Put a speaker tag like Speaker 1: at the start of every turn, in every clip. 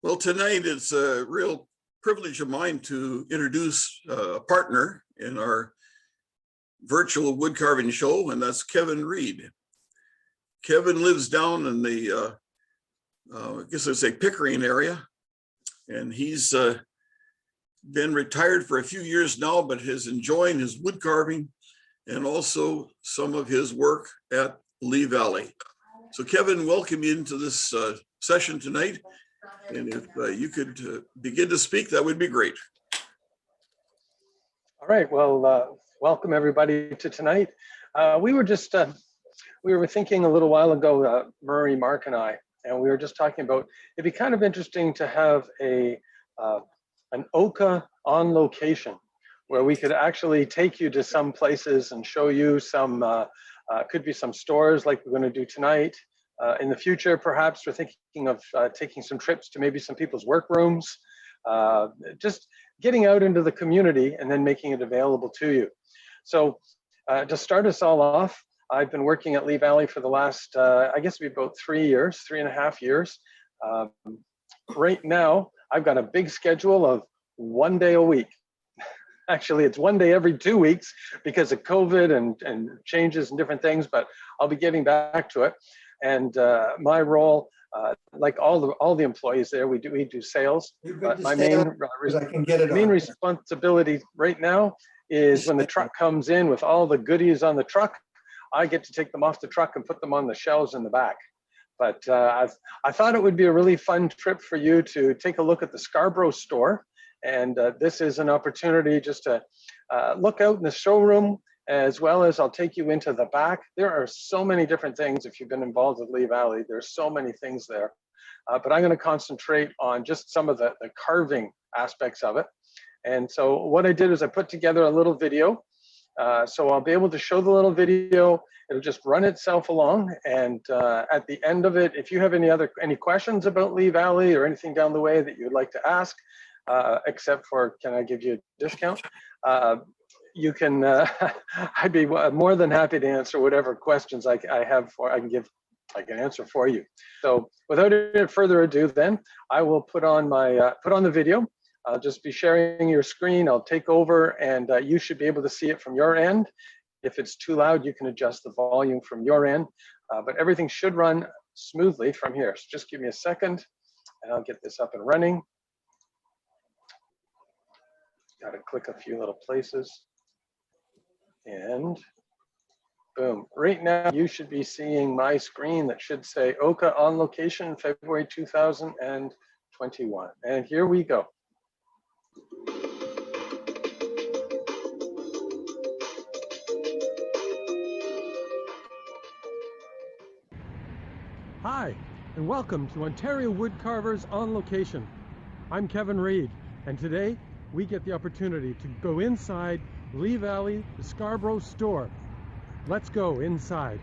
Speaker 1: Well, tonight it's a real privilege of mine to introduce a partner in our virtual wood carving show, and that's Kevin Reid. Kevin lives down in the, I guess I'd say Pickering area, and he's been retired for a few years now, but is enjoying his wood carving and also some of his work at Lee Valley. So Kevin, welcome you into this session tonight. And if you could begin to speak, that would be great.
Speaker 2: All right, well, welcome everybody to tonight. We were thinking a little while ago, Murray, Mark and I, and we were just talking about, it'd be kind of interesting to have an OWCA on location where we could actually take you to some places and show you some, could be some stores like we're going to do tonight. In the future, perhaps we're thinking of taking some trips to maybe some people's workrooms, just getting out into the community and then making it available to you. So to start us all off, I've been working at Lee Valley for the last, I guess it'd be about 3.5 years. Right now, I've got a big schedule of 1 day a week. Actually, it's 1 day every 2 weeks because of COVID and changes and different things, but I'll be getting back to it. And my role, like all the employees there, we do sales. But my main responsibility right now is when the truck comes in with all the goodies on the truck, I get to take them off the truck and put them on the shelves in the back. But I thought it would be a really fun trip for you to take a look at the Scarborough store. And this is an opportunity just to look out in the showroom, as well as I'll take you into the back. There are so many different things. If you've been involved with Lee Valley, there's so many things there. But I'm going to concentrate on just some of the carving aspects of it. And so what I did is I put together a little video. So I'll be able to show the little video. It'll just run itself along. And at the end of it, if you have any questions about Lee Valley or anything down the way that you'd like to ask, except for, can I give you a discount? You can, I'd be more than happy to answer whatever questions I can answer for you. So without any further ado, then I will put on the video. I'll just be sharing your screen. I'll take over, and you should be able to see it from your end. If it's too loud, you can adjust the volume from your end, but everything should run smoothly from here. So just give me a second, and I'll get this up and running. Got to click a few little places. And boom, right now you should be seeing my screen that should say OWCA on location, February 2021. And here we go.
Speaker 3: Hi, and welcome to Ontario Woodcarvers on Location. I'm Kevin Reid, and today we get the opportunity to go inside Lee Valley, the Scarborough store. Let's go inside.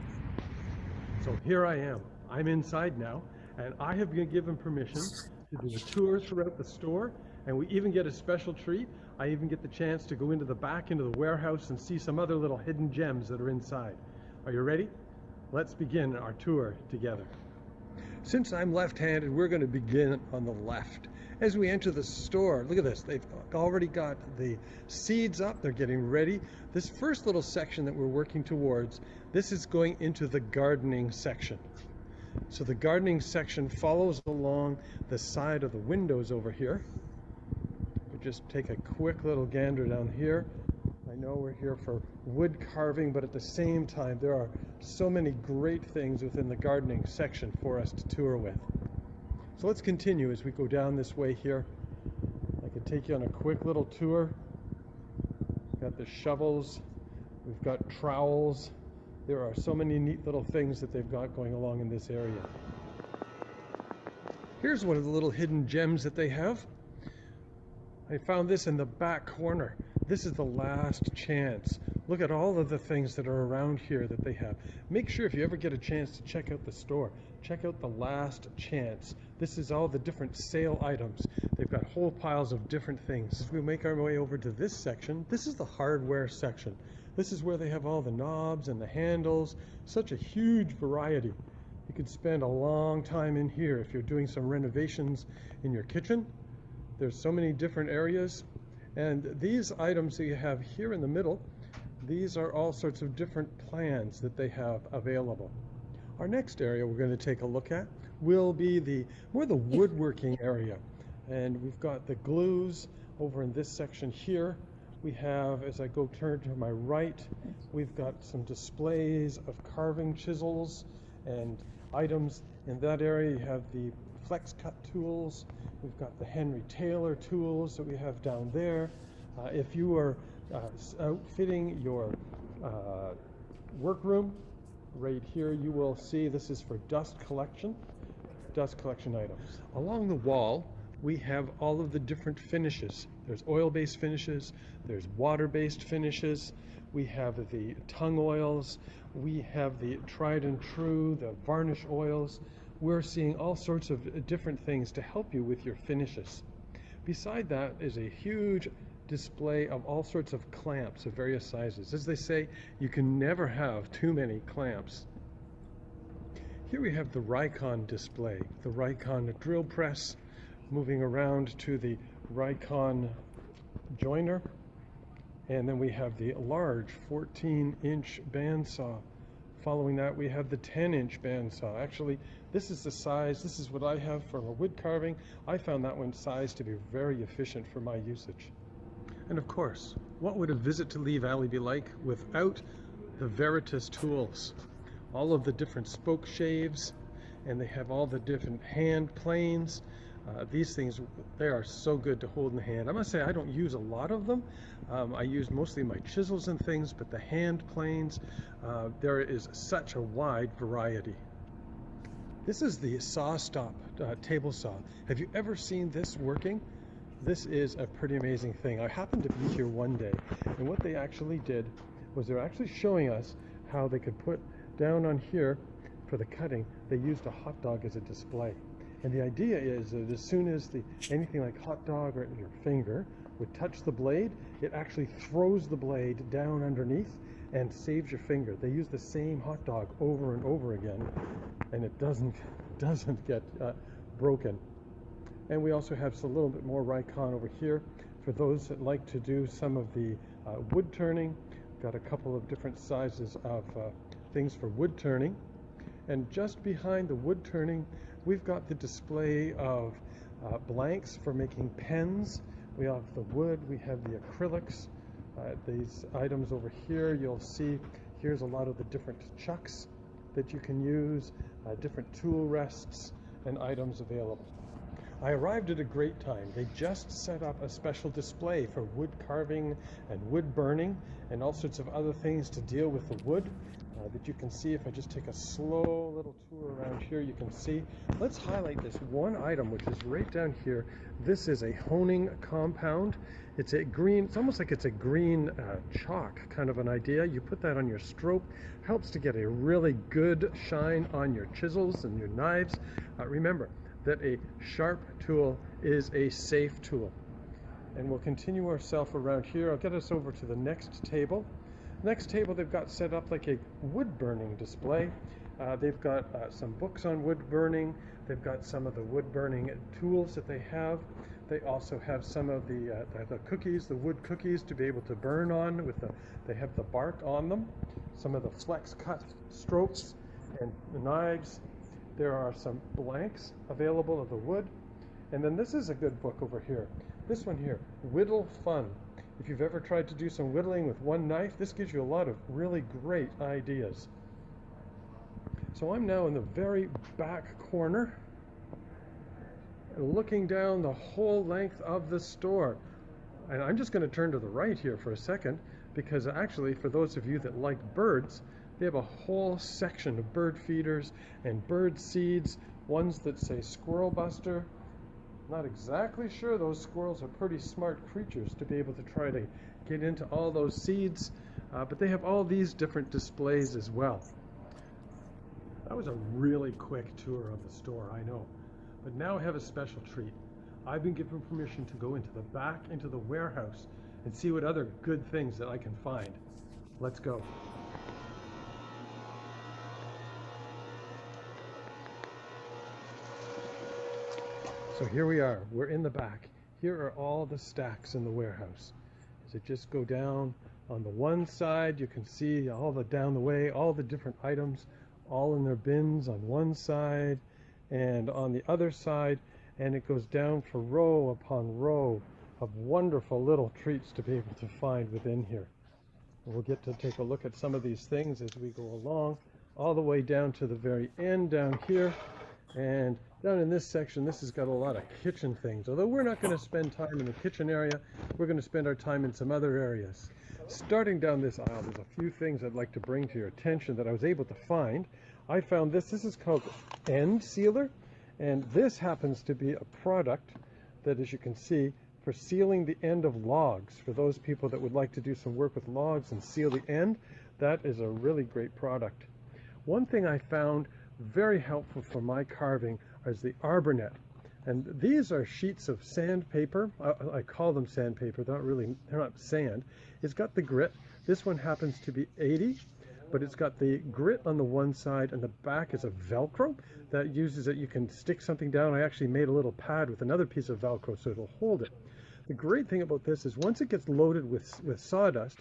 Speaker 3: So here I am. I'm inside now, and I have been given permission to do a tour throughout the store, and we even get a special treat. I even get the chance to go into the back, into the warehouse, and see some other little hidden gems that are inside. Are you ready? Let's begin our tour together. Since I'm left-handed, we're going to begin on the left. As we enter the store, look at this, they've already got the seeds up, they're getting ready. This first little section that we're working towards, this is going into the gardening section. So the gardening section follows along the side of the windows over here. We'll just take a quick little gander down here. I know we're here for wood carving, but at the same time, there are so many great things within the gardening section for us to tour with. So let's continue as we go down this way here. I could take you on a quick little tour. We've got the shovels, we've got trowels. There are so many neat little things that they've got going along in this area. Here's one of the little hidden gems that they have. I found this in the back corner. This is the last chance. Look at all of the things that are around here that they have. Make sure if you ever get a chance to check out the store, check out the last chance. This is all the different sale items. They've got whole piles of different things. As we make our way over to this section, this is the hardware section. This is where they have all the knobs and the handles, such a huge variety. You could spend a long time in here if you're doing some renovations in your kitchen. There's so many different areas, and these items that you have here in the middle, these are all sorts of different plans that they have available. Our next area we're going to take a look at will be the woodworking area, and we've got the glues over in this section here. We have, as I turn to my right, we've got some displays of carving chisels and items. In that area you have the flex cut tools. We've got the Henry Taylor tools that we have down there. If you are outfitting your workroom, right here you will see this is for dust collection items. Along the wall we have all of the different finishes. There's oil-based finishes, there's water-based finishes, we have the tung oils, we have the tried and true, the varnish oils. We're seeing all sorts of different things to help you with your finishes. Beside that is a huge display of all sorts of clamps of various sizes. As they say, you can never have too many clamps. Here we have the Rikon display, the Rikon drill press, moving around to the Rikon joiner, and then we have the large 14-inch bandsaw. Following that we have the 10-inch bandsaw. Actually, this is the size, this is what I have for a wood carving. I found that one size to be very efficient for my usage. And of course, what would a visit to Lee Valley be like without the Veritas tools? All of the different spoke shaves, and they have all the different hand planes. These things, they are so good to hold in the hand. I must say I don't use a lot of them. I use mostly my chisels and things, but the hand planes, there is such a wide variety. This is the SawStop table saw. Have you ever seen this working? This is a pretty amazing thing. I happened to be here one day, and what they actually did was they're actually showing us how they could put down on here for the cutting, they used a hot dog as a display. And the idea is that as soon as anything like hot dog or your finger would touch the blade, it actually throws the blade down underneath and saves your finger. They use the same hot dog over and over again, and it doesn't get broken. And we also have a little bit more Rikon over here for those that like to do some of the wood turning. Got a couple of different sizes of things for wood turning. And just behind the wood turning, we've got the display of blanks for making pens. We have the wood, we have the acrylics. These items over here, you'll see here's a lot of the different chucks that you can use, different tool rests and items available. I arrived at a great time. They just set up a special display for wood carving and wood burning and all sorts of other things to deal with the wood that you can see. If I just take a slow little tour around here, you can see. Let's highlight this one item, which is right down here. This is a honing compound. It's a green, it's almost like it's a green chalk kind of an idea. You put that on your stroke, helps to get a really good shine on your chisels and your knives. Remember that a sharp tool is a safe tool. And we'll continue ourselves around here. I'll get us over to the next table. Next table, they've got set up like a wood burning display. They've got some books on wood burning. They've got some of the wood burning tools that they have. They also have some of the cookies, the wood cookies to be able to burn on with they have the bark on them. Some of the flex cut strokes and the knives. There are some blanks available of the wood. And then this is a good book over here. This one here, Whittle Fun. If you've ever tried to do some whittling with one knife, this gives you a lot of really great ideas. So I'm now in the very back corner, looking down the whole length of the store. And I'm just going to turn to the right here for a second, because actually for those of you that like birds, they have a whole section of bird feeders and bird seeds, ones that say Squirrel Buster. Not exactly sure. Those squirrels are pretty smart creatures to be able to try to get into all those seeds, but they have all these different displays as well. That was a really quick tour of the store, I know, but now I have a special treat. I've been given permission to go into the back, into the warehouse, and see what other good things that I can find. Let's go. So here we are, we're in the back. Here are all the stacks in the warehouse. As it just go down on the one side, you can see all the down the way, all the different items, all in their bins on one side and on the other side, and it goes down for row upon row of wonderful little treats to be able to find within here. And we'll get to take a look at some of these things as we go along, all the way down to the very end down here. And down in this section, this has got a lot of kitchen things. Although we're not going to spend time in the kitchen area, we're going to spend our time in some other areas. Starting down this aisle, there's a few things I'd like to bring to your attention that I was able to find. I found this is called End Sealer, and this happens to be a product that, as you can see, for sealing the end of logs. For those people that would like to do some work with logs and seal the end, that is a really great product. One thing I found very helpful for my carving is the arbor net. And these are sheets of sandpaper. I call them sandpaper. They're not sand. It's got the grit. This one happens to be 80, but it's got the grit on the one side, and the back is a Velcro that uses it. You can stick something down. I actually made a little pad with another piece of Velcro so it'll hold it. The great thing about this is once it gets loaded with sawdust,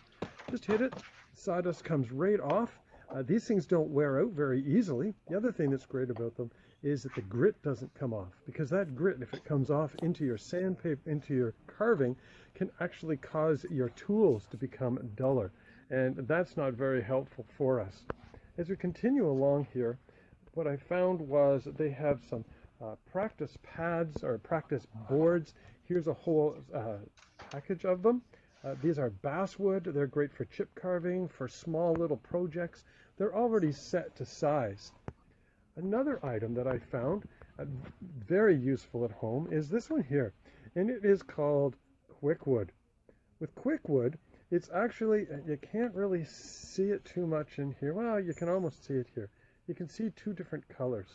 Speaker 3: just hit it. Sawdust comes right off. These things don't wear out very easily. The other thing that's great about them is that the grit doesn't come off, because that grit, if it comes off into your sandpaper, into your carving, can actually cause your tools to become duller, and that's not very helpful for us. As we continue along here, what I found was that they have some practice pads or practice boards. Here's a whole package of them. These are basswood. They're great for chip carving, for small little projects. They're already set to size. Another item that I found very useful at home is this one here, and it is called Quickwood. With Quickwood, it's actually, you can't really see it too much in here. Well, you can almost see it here. You can see two different colors.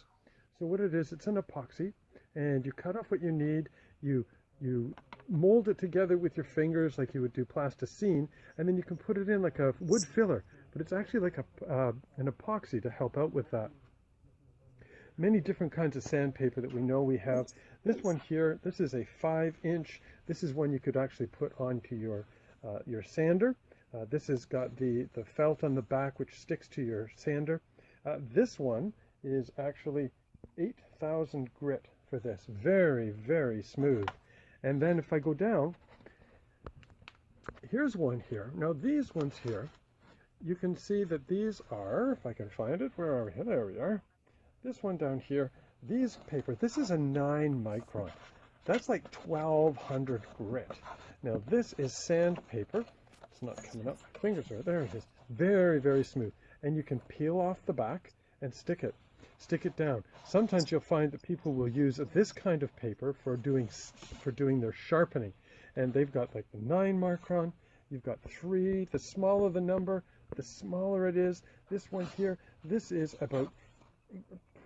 Speaker 3: So what it is, it's an epoxy, and you cut off what you need. You mold it together with your fingers like you would do plasticine, and then you can put it in like a wood filler, but it's actually like an epoxy to help out with that. Many different kinds of sandpaper that we know we have. This one here, this is a 5-inch. This is one you could actually put onto your sander. This has got the felt on the back which sticks to your sander. This one is actually 8,000 grit for this. Very, very smooth. And then if I go down, here's one here. Now these ones here, you can see that these are, if I can find it, where are we? There we are. This one down here, these paper, this is a 9 micron. That's like 1,200 grit. Now this is sandpaper. It's not coming up. My fingers are, there it is. Very, very smooth. And you can peel off the back and stick it down. Sometimes you'll find that people will use this kind of paper for doing their sharpening. And they've got like the 9 micron, you've got 3, the smaller the number, the smaller it is. This one here, this is about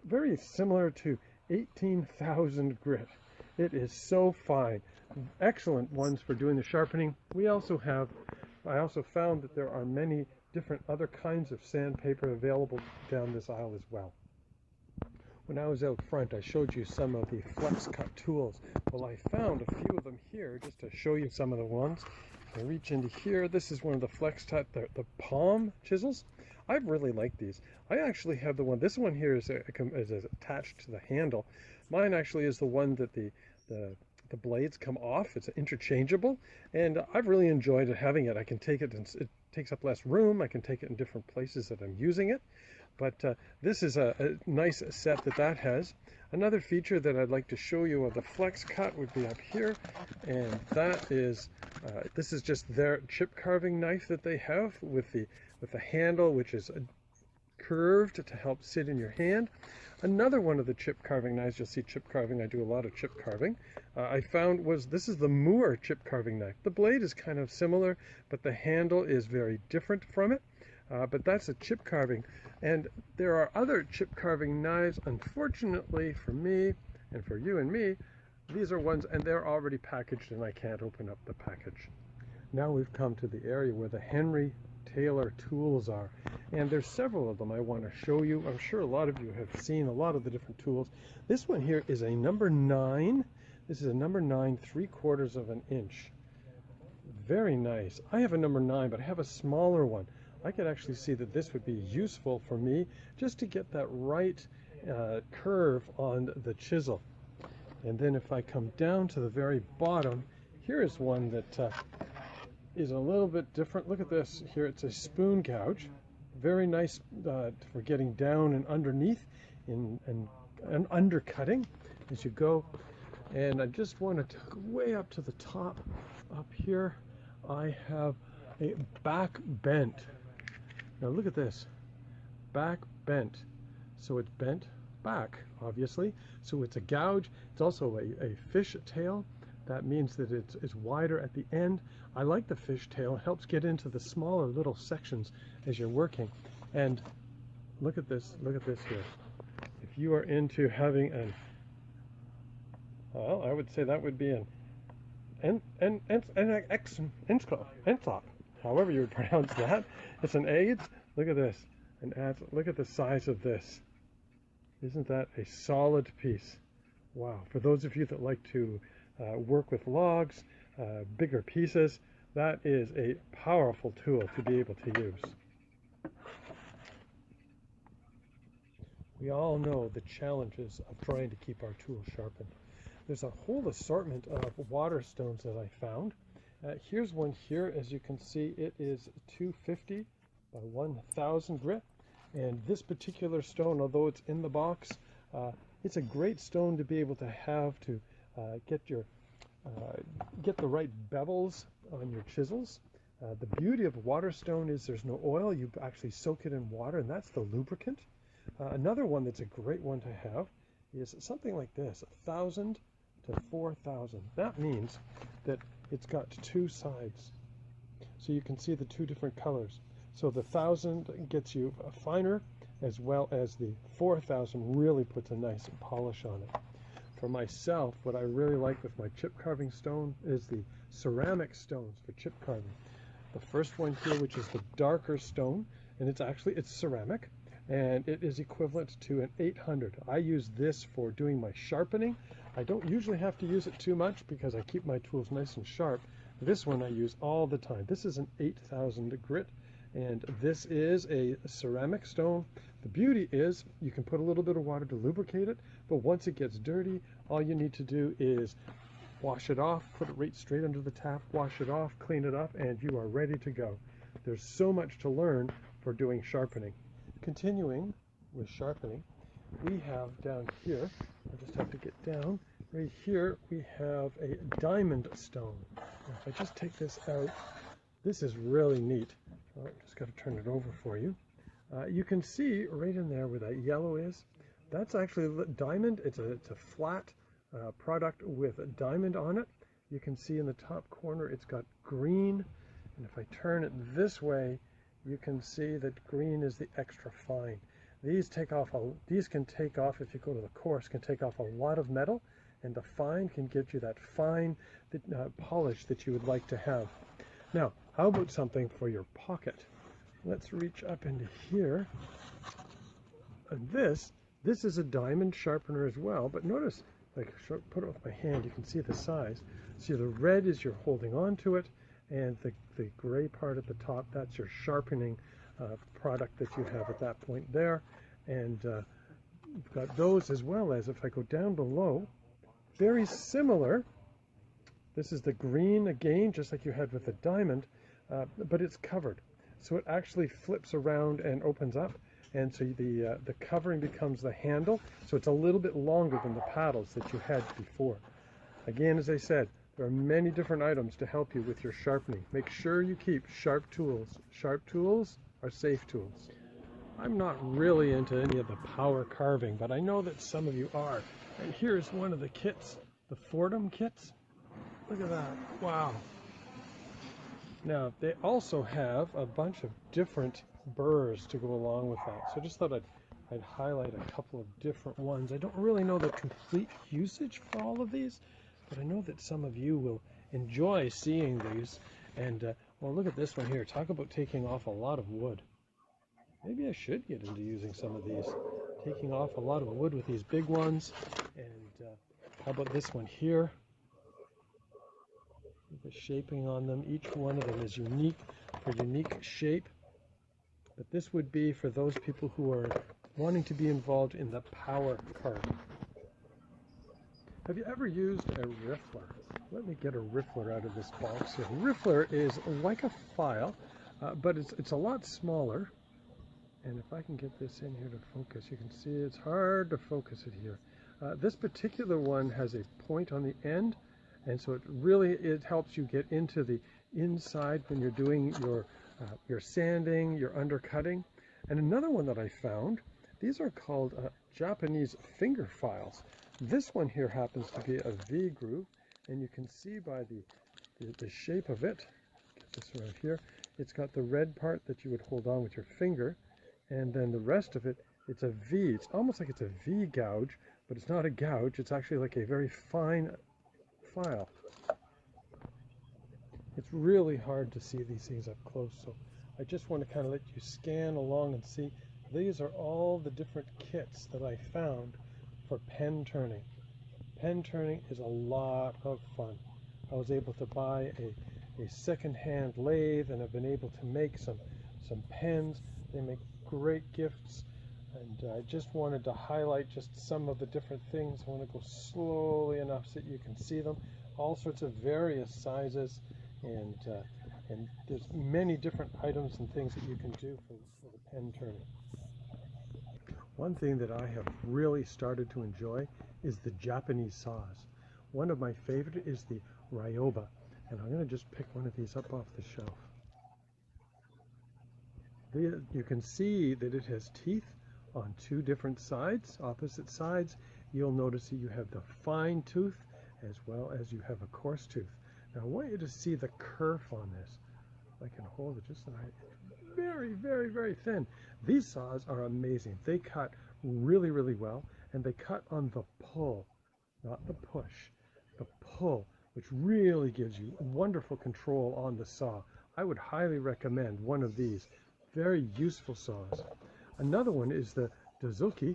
Speaker 3: very similar to 18,000 grit. It is so fine. Excellent ones for doing the sharpening. I also found that there are many different other kinds of sandpaper available down this aisle as well. When I was out front, I showed you some of the flex cut tools. Well, I found a few of them here just to show you some of the ones. I reach into here. This is one of the flex cut, the palm chisels. I really like these. I actually have the one. This one here is attached to the handle. Mine actually is the one that the blades come off. It's interchangeable, and I've really enjoyed having it. I can take it, and it takes up less room. I can take it in different places that I'm using it. But this is a nice set that has. Another feature that I'd like to show you of the flex cut would be up here, and that is this is just their chip carving knife that they have with the handle, which is curved to help sit in your hand. Another one of the chip carving knives, you'll see chip carving, I do a lot of chip carving, I found was this is the Moore chip carving knife. The blade is kind of similar, but the handle is very different from it. But that's a chip carving. And there are other chip carving knives. Unfortunately for me and for you and me, these are ones, and they're already packaged and I can't open up the package. Now we've come to the area where the Henry Taylor tools are, and there's several of them I want to show you. I'm sure a lot of you have seen a lot of the different tools. This one here is a number 9. This is a number 9, 3/4 of an inch. Very nice. I have a number 9, but I have a smaller one. I could actually see that this would be useful for me just to get that right curve on the chisel. And then if I come down to the very bottom, here is one that is a little bit different. Look at this. Here it's a spoon gouge. Very nice for getting down and underneath and undercutting as you go. And I just want to way up to the top. Up here I have a back bent. Now look at this. Back bent. So it's bent back, obviously. So it's a gouge. It's also a fish tail. That means that it's wider at the end. I like the fish tail. It helps get into the smaller little sections as you're working. And look at this here. If you are into having an, well, I would say that would be an enslop, however you would pronounce that. It's an AIDS. Look at this. Look at the size of this. Isn't that a solid piece? Wow. For those of you that like to work with logs, bigger pieces, that is a powerful tool to be able to use. We all know the challenges of trying to keep our tools sharpened. There's a whole assortment of water stones that I found. Here's one here. As you can see, it is 250 by 1000 grit. And this particular stone, although it's in the box, it's a great stone to be able to have to get the right bevels on your chisels. The beauty of waterstone is there's no oil. You actually soak it in water, and that's the lubricant. Another one that's a great one to have is something like this, 1000 to 4000. That means that it's got two sides. So you can see the two different colors. So the 1000 gets you finer, as well as the 4000 really puts a nice polish on it. For myself, what I really like with my chip carving stone is the ceramic stones for chip carving. The first one here, which is the darker stone, and it's ceramic, and it is equivalent to an 800. I use this for doing my sharpening. I don't usually have to use it too much because I keep my tools nice and sharp. This one I use all the time. This is an 8000 grit, and this is a ceramic stone. The beauty is you can put a little bit of water to lubricate it, but once it gets dirty, all you need to do is wash it off, put it right straight under the tap, wash it off, clean it up, and you are ready to go. There's so much to learn for doing sharpening. Continuing with sharpening, we have down here, I just have to get down, right here we have a diamond stone. Now, if I just take this out, this is really neat. Oh, I just got to turn it over for you. You can see right in there where that yellow is, that's actually diamond. It's a flat product with a diamond on it. You can see in the top corner it's got green, and if I turn it this way, you can see that green is the extra fine. These can take off, if you go to the coarse, can take off a lot of metal, and the fine can get you that fine polish that you would like to have. Now, how about something for your pocket? Let's reach up into here. And this is a diamond sharpener as well, but notice, like, put it with my hand, you can see the size. See, the red is you're holding on to it, and the gray part at the top, that's your sharpening product that you have at that point there. And you've got those, as well as, if I go down below, very similar. This is the green again, just like you had with the diamond, but it's covered. So it actually flips around and opens up, and so the covering becomes the handle. So it's a little bit longer than the paddles that you had before. Again, as I said, there are many different items to help you with your sharpening. Make sure you keep sharp tools. Sharp tools are safe tools. I'm not really into any of the power carving, but I know that some of you are. And here's one of the kits, the Fordham kits. Look at that. Wow. Now, they also have a bunch of different burrs to go along with that. So I just thought I'd highlight a couple of different ones. I don't really know the complete usage for all of these, but I know that some of you will enjoy seeing these. And, well, look at this one here. Talk about taking off a lot of wood. Maybe I should get into using some of these. Taking off a lot of wood with these big ones. And How about this one here? The shaping on them, each one of them is unique for unique shape. But this would be for those people who are wanting to be involved in the power carving. Have you ever used a riffler? Let me get a riffler out of this box here. A riffler is like a file, but it's a lot smaller. And if I can get this in here to focus, you can see it's hard to focus it here. This particular one has a point on the end, and so it helps you get into the inside when you're doing your sanding, your undercutting. And another one that I found, these are called Japanese finger files. This one here happens to be a V groove, and you can see by the shape of it, get this right here, it's got the red part that you would hold on with your finger, and then the rest of it, it's a V. It's almost like it's a V gouge, but it's not a gouge. It's actually like a very fine file. It's really hard to see these things up close, so I just want to kind of let you scan along and see. These are all the different kits that I found for pen turning. Pen turning is a lot of fun. I was able to buy a second-hand lathe, and I've been able to make some pens. They make great gifts, and I just wanted to highlight just some of the different things. I want to go slowly enough so that you can see them. All sorts of various sizes, and there's many different items and things that you can do for the pen turning. One thing that I have really started to enjoy is the Japanese saws. One of my favorite is the Ryoba, and I'm going to just pick one of these up off the shelf. You can see that it has teeth on two different sides, opposite sides. You'll notice that you have the fine tooth as well as you have a coarse tooth. Now I want you to see the kerf on this. I can hold it just right. Very, very, very thin. These saws are amazing. They cut really, really well, and they cut on the pull, not the push. The pull, which really gives you wonderful control on the saw. I would highly recommend one of these. Very useful saws. Another one is the OWCA,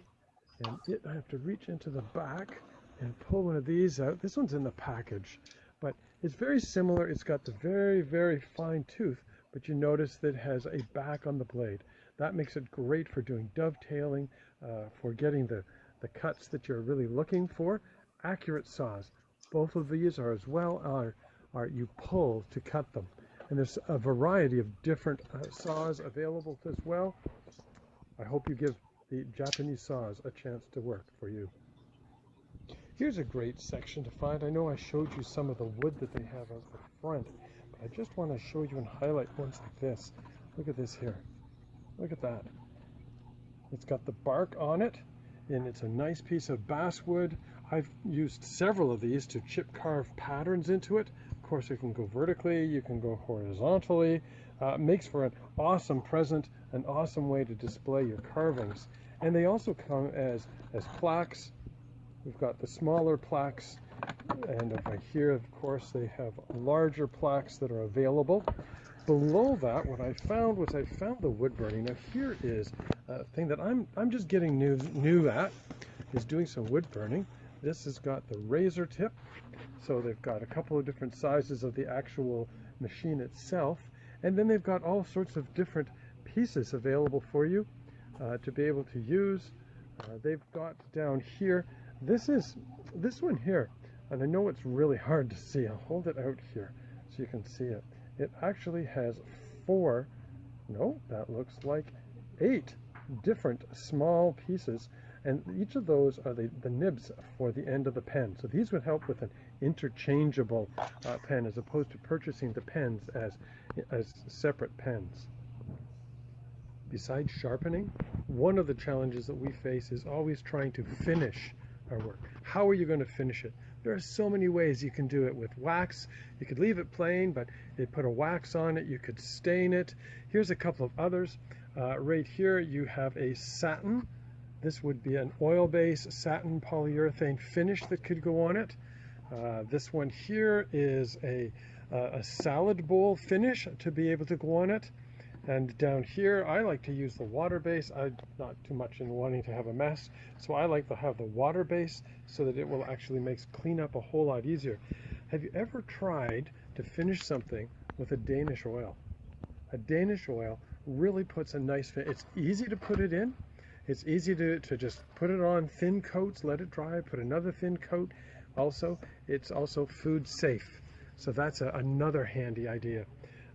Speaker 3: and I have to reach into the back and pull one of these out. This one's in the package, but it's very similar. It's got the very, very fine tooth, but you notice that it has a back on the blade. That makes it great for doing dovetailing, for getting the cuts that you're really looking for. Accurate saws. Both of these are as well are you pull to cut them. And there's a variety of different saws available as well. I hope you give the Japanese saws a chance to work for you. Here's a great section to find. I know I showed you some of the wood that they have out the front, but I just want to show you and highlight ones like this. Look at this here. Look at that. It's got the bark on it, and it's a nice piece of basswood. I've used several of these to chip carve patterns into it. Of course, you can go vertically, you can go horizontally. Makes for an awesome present, an awesome way to display your carvings. And they also come as plaques. We've got the smaller plaques, and over here, of course, they have larger plaques that are available. Below that, what I found was the wood burning. Now here is a thing that I'm just getting new at, is doing some wood burning. This has got the razor tip, so they've got a couple of different sizes of the actual machine itself, and then they've got all sorts of different pieces available for you to be able to use. They've got down here, this one here, and I know it's really hard to see. I'll hold it out here so you can see it. It actually has 8 different small pieces, and each of those are the nibs for the end of the pen. So these would help with an interchangeable pen, as opposed to purchasing the pens as separate pens. Besides sharpening, one of the challenges that we face is always trying to finish our work. How are you going to finish it? There are so many ways you can do it. With wax, you could leave it plain, but you put a wax on it, you could stain it. Here's a couple of others. Right here you have a satin. This would be an oil-based satin polyurethane finish that could go on it. This one here is a salad bowl finish to be able to go on it. And down here, I like to use the water base. I'm not too much in wanting to have a mess, so I like to have the water base so that it will actually makes cleanup a whole lot easier. Have you ever tried to finish something with a Danish oil? A Danish oil really puts a nice fit. It's easy to put it in. It's easy to just put it on thin coats, let it dry, put another thin coat. Also, it's also food safe. So that's another handy idea.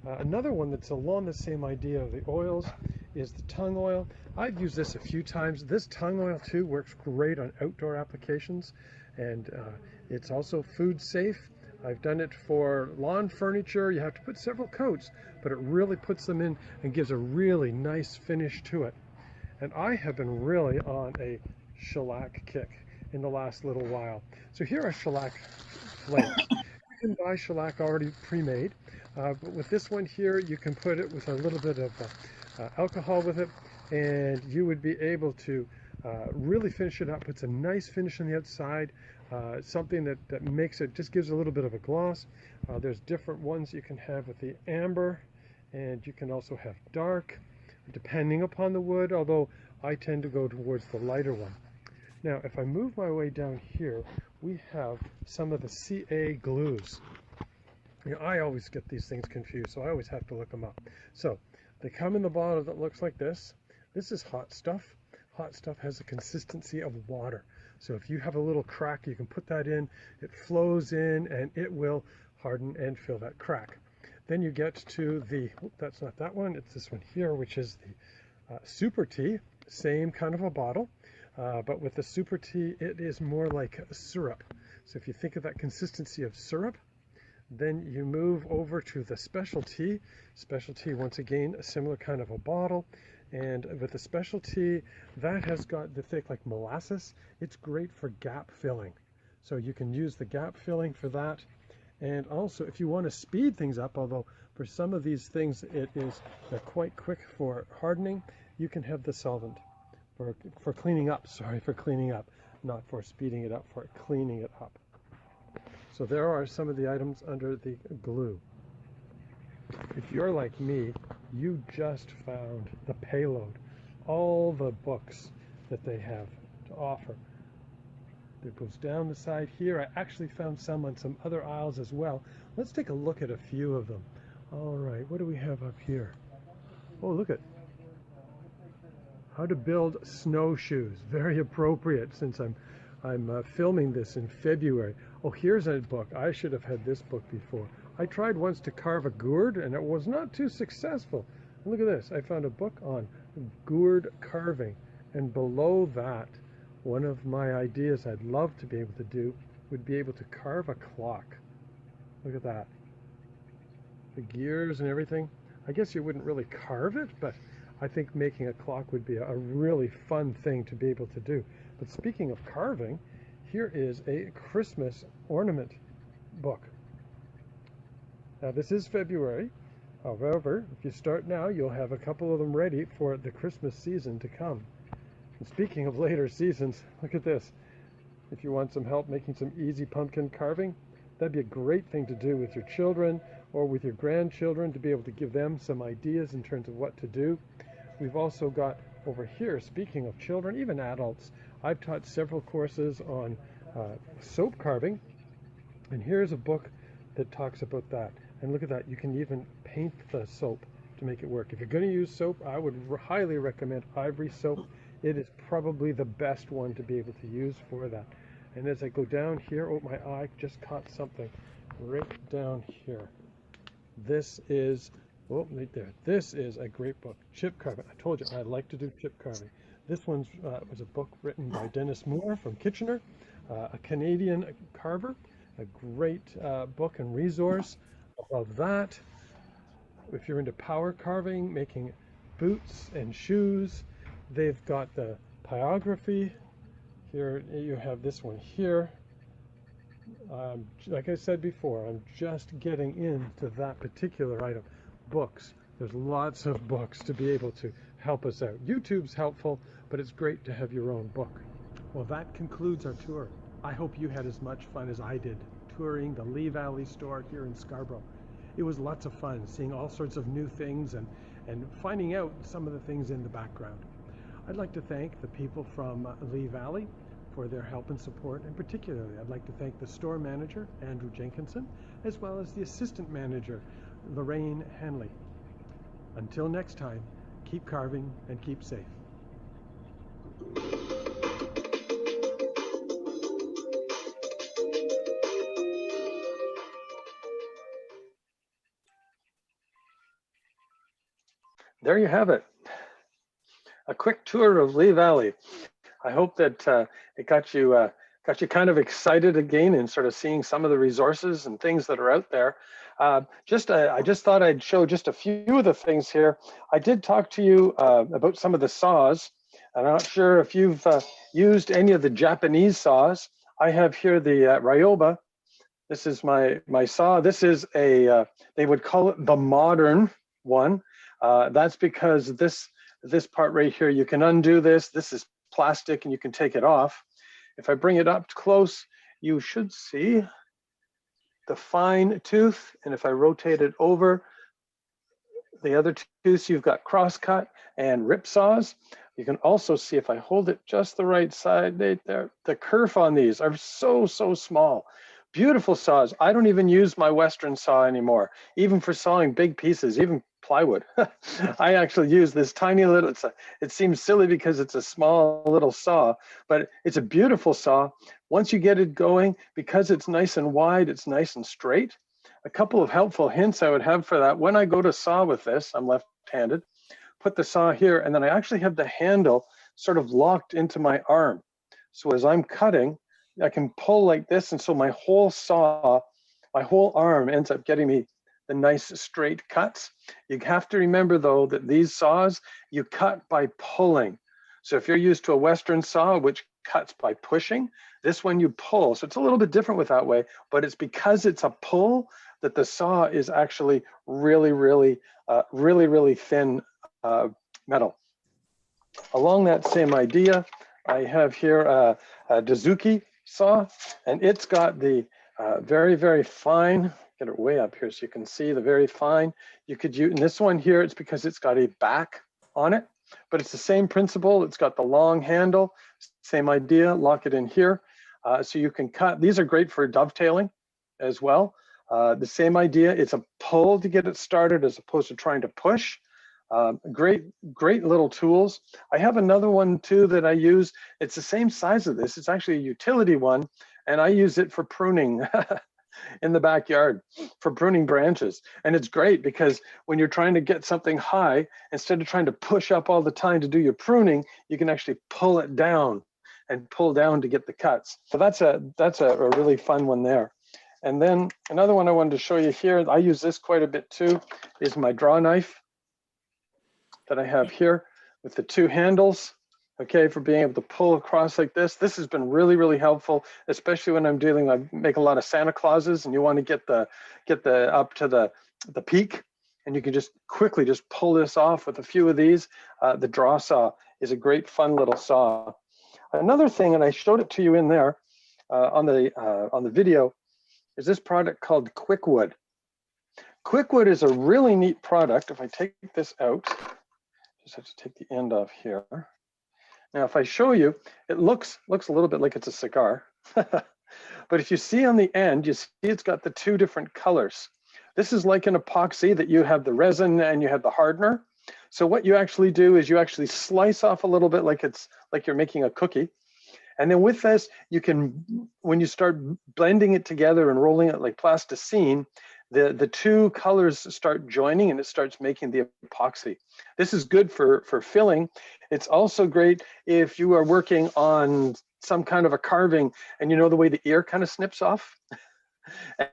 Speaker 3: Another one that's along the same idea of the oils is the tung oil. I've used this a few times. This tung oil too works great on outdoor applications, and it's also food safe. I've done it for lawn furniture. You have to put several coats, but it really puts them in and gives a really nice finish to it. And I have been really on a shellac kick in the last little while. So here are shellac flakes. You can buy shellac already pre-made, but with this one here, you can put it with a little bit of alcohol with it, and you would be able to really finish it up. It's a nice finish on the outside, something that makes it, just gives a little bit of a gloss. There's different ones you can have with the amber, and you can also have dark, depending upon the wood, although I tend to go towards the lighter one. Now, if I move my way down here, we have some of the CA glues. You know, I always get these things confused, so I always have to look them up. So they come in the bottle that looks like this. This is hot stuff. Hot stuff has a consistency of water. So if you have a little crack, you can put that in, it flows in, and it will harden and fill that crack. Then you get to the, that's not that one, it's this one here, which is the Super Tea, same kind of a bottle. But with the Super Tea, it is more like a syrup. So if you think of that consistency of syrup, then you move over to the Specialty. Specialty, once again, a similar kind of a bottle. And with the Specialty, that has got the thick like molasses. It's great for gap filling. So you can use the gap filling for that. And also, if you want to speed things up, although for some of these things they're quite quick for hardening, you can have the solvent. For cleaning up, sorry, for cleaning up, not for speeding it up, for cleaning it up. So there are some of the items under the glue. If you're like me, you just found the payload, all the books that they have to offer. It goes down the side here. I actually found some on some other aisles as well. Let's take a look at a few of them. All right, what do we have up here? Oh, look at how to build snowshoes. Very appropriate since I'm filming this in February. Oh, here's a book. I should have had this book before. I tried once to carve a gourd and it was not too successful. Look at this. I found a book on gourd carving, and below that, one of my ideas I'd love to be able to do would be able to carve a clock. Look at that. The gears and everything. I guess you wouldn't really carve it, but I think making a clock would be a really fun thing to be able to do. But speaking of carving, here is a Christmas ornament book. Now this is February. However, if you start now, you'll have a couple of them ready for the Christmas season to come. And speaking of later seasons, look at this. If you want some help making some easy pumpkin carving, that'd be a great thing to do with your children or with your grandchildren, to be able to give them some ideas in terms of what to do. We've also got over here, speaking of children, even adults, I've taught several courses on soap carving, and here's a book that talks about that. And look at that, you can even paint the soap to make it work. If you're going to use soap, I would highly recommend Ivory soap. It is probably the best one to be able to use for that. And as I go down here, oh, my eye just caught something right down here. This is, oh, right there. This is a great book, chip carving. I told you I like to do chip carving. This one was a book written by Dennis Moore from Kitchener, a Canadian carver. A great book and resource. Above that, if you're into power carving, making boots and shoes, they've got the pyrography. Here you have this one here. Like I said before, I'm just getting into that particular item. Books. There's lots of books to be able to help us out. YouTube's helpful, but it's great to have your own book. Well, that concludes our tour. I hope you had as much fun as I did touring the Lee Valley store here in Scarborough. It was lots of fun seeing all sorts of new things and and finding out some of the things in the background. I'd like to thank the people from Lee Valley for their help and support, and particularly I'd like to thank the store manager, Andrew Jenkinson, as well as the assistant manager, Lorraine Hanley. Until next time, keep carving and keep safe.
Speaker 2: There you have it. A quick tour of Lee Valley. I hope that it got you kind of excited again and sort of seeing some of the resources and things that are out there. I just thought I'd show just a few of the things here. I did talk to you about some of the saws. I'm not sure if you've used any of the Japanese saws. I have here the Ryoba. This is my saw. This is a, they would call it the modern one. That's because this part right here, you can undo this. This is plastic and you can take it off. If I bring it up close, you should see the fine tooth. And if I rotate it over, the other tooths, you've got crosscut and rip saws. You can also see, if I hold it just the right side, there, the kerf on these are so small. Beautiful saws. I don't even use my Western saw anymore, even for sawing big pieces, even plywood. I actually use this tiny little, it seems silly because it's a small little saw, but it's a beautiful saw. Once you get it going, because it's nice and wide, it's nice and straight. A couple of helpful hints I would have for that. When I go to saw with this, I'm left-handed, put the saw here, and then I actually have the handle sort of locked into my arm. So as I'm cutting, I can pull like this, and so my whole saw, my whole arm ends up getting me the nice straight cuts. You have to remember though that these saws, you cut by pulling. So if you're used to a Western saw, which cuts by pushing, this one you pull. So it's a little bit different with that way, but it's because it's a pull that the saw is actually really thin metal. Along that same idea, I have here a Dozuki saw, and it's got the very fine, get it way up here so you can see the very fine. You could use, and this one here, it's because it's got a back on it, but it's the same principle. It's got the long handle, same idea, lock it in here. So you can cut, these are great for dovetailing as well. The same idea, it's a pull to get it started as opposed to trying to push. Great little tools. I have another one too that I use. It's the same size of this. It's actually a utility one, and I use it for pruning in the backyard, for pruning branches. And it's great because when you're trying to get something high, instead of trying to push up all the time to do your pruning, you can actually pull it down and pull down to get the cuts. So that's a really fun one there. And then another one I wanted to show you here, I use this quite a bit too, is my draw knife that I have here with the two handles, okay, for being able to pull across like this. This has been really helpful, especially when I make a lot of Santa Clauses and you want to get the up to the peak, and you can just quickly just pull this off with a few of these. The draw saw is a great fun little saw. Another thing, and I showed it to you in there on the video, is this product called Quickwood. Quickwood is a really neat product. If I take this out, just have to take the end off here. Now, if I show you, it looks a little bit like it's a cigar. But if you see on the end, you see it's got the two different colors. This is like an epoxy that you have the resin and you have the hardener. So what you actually do is you actually slice off a little bit like you're making a cookie. And then with this, you can, when you start blending it together and rolling it like plasticine, the two colors start joining and it starts making the epoxy. This is good for filling. It's also great if you are working on some kind of a carving and you know the way the ear kind of snips off.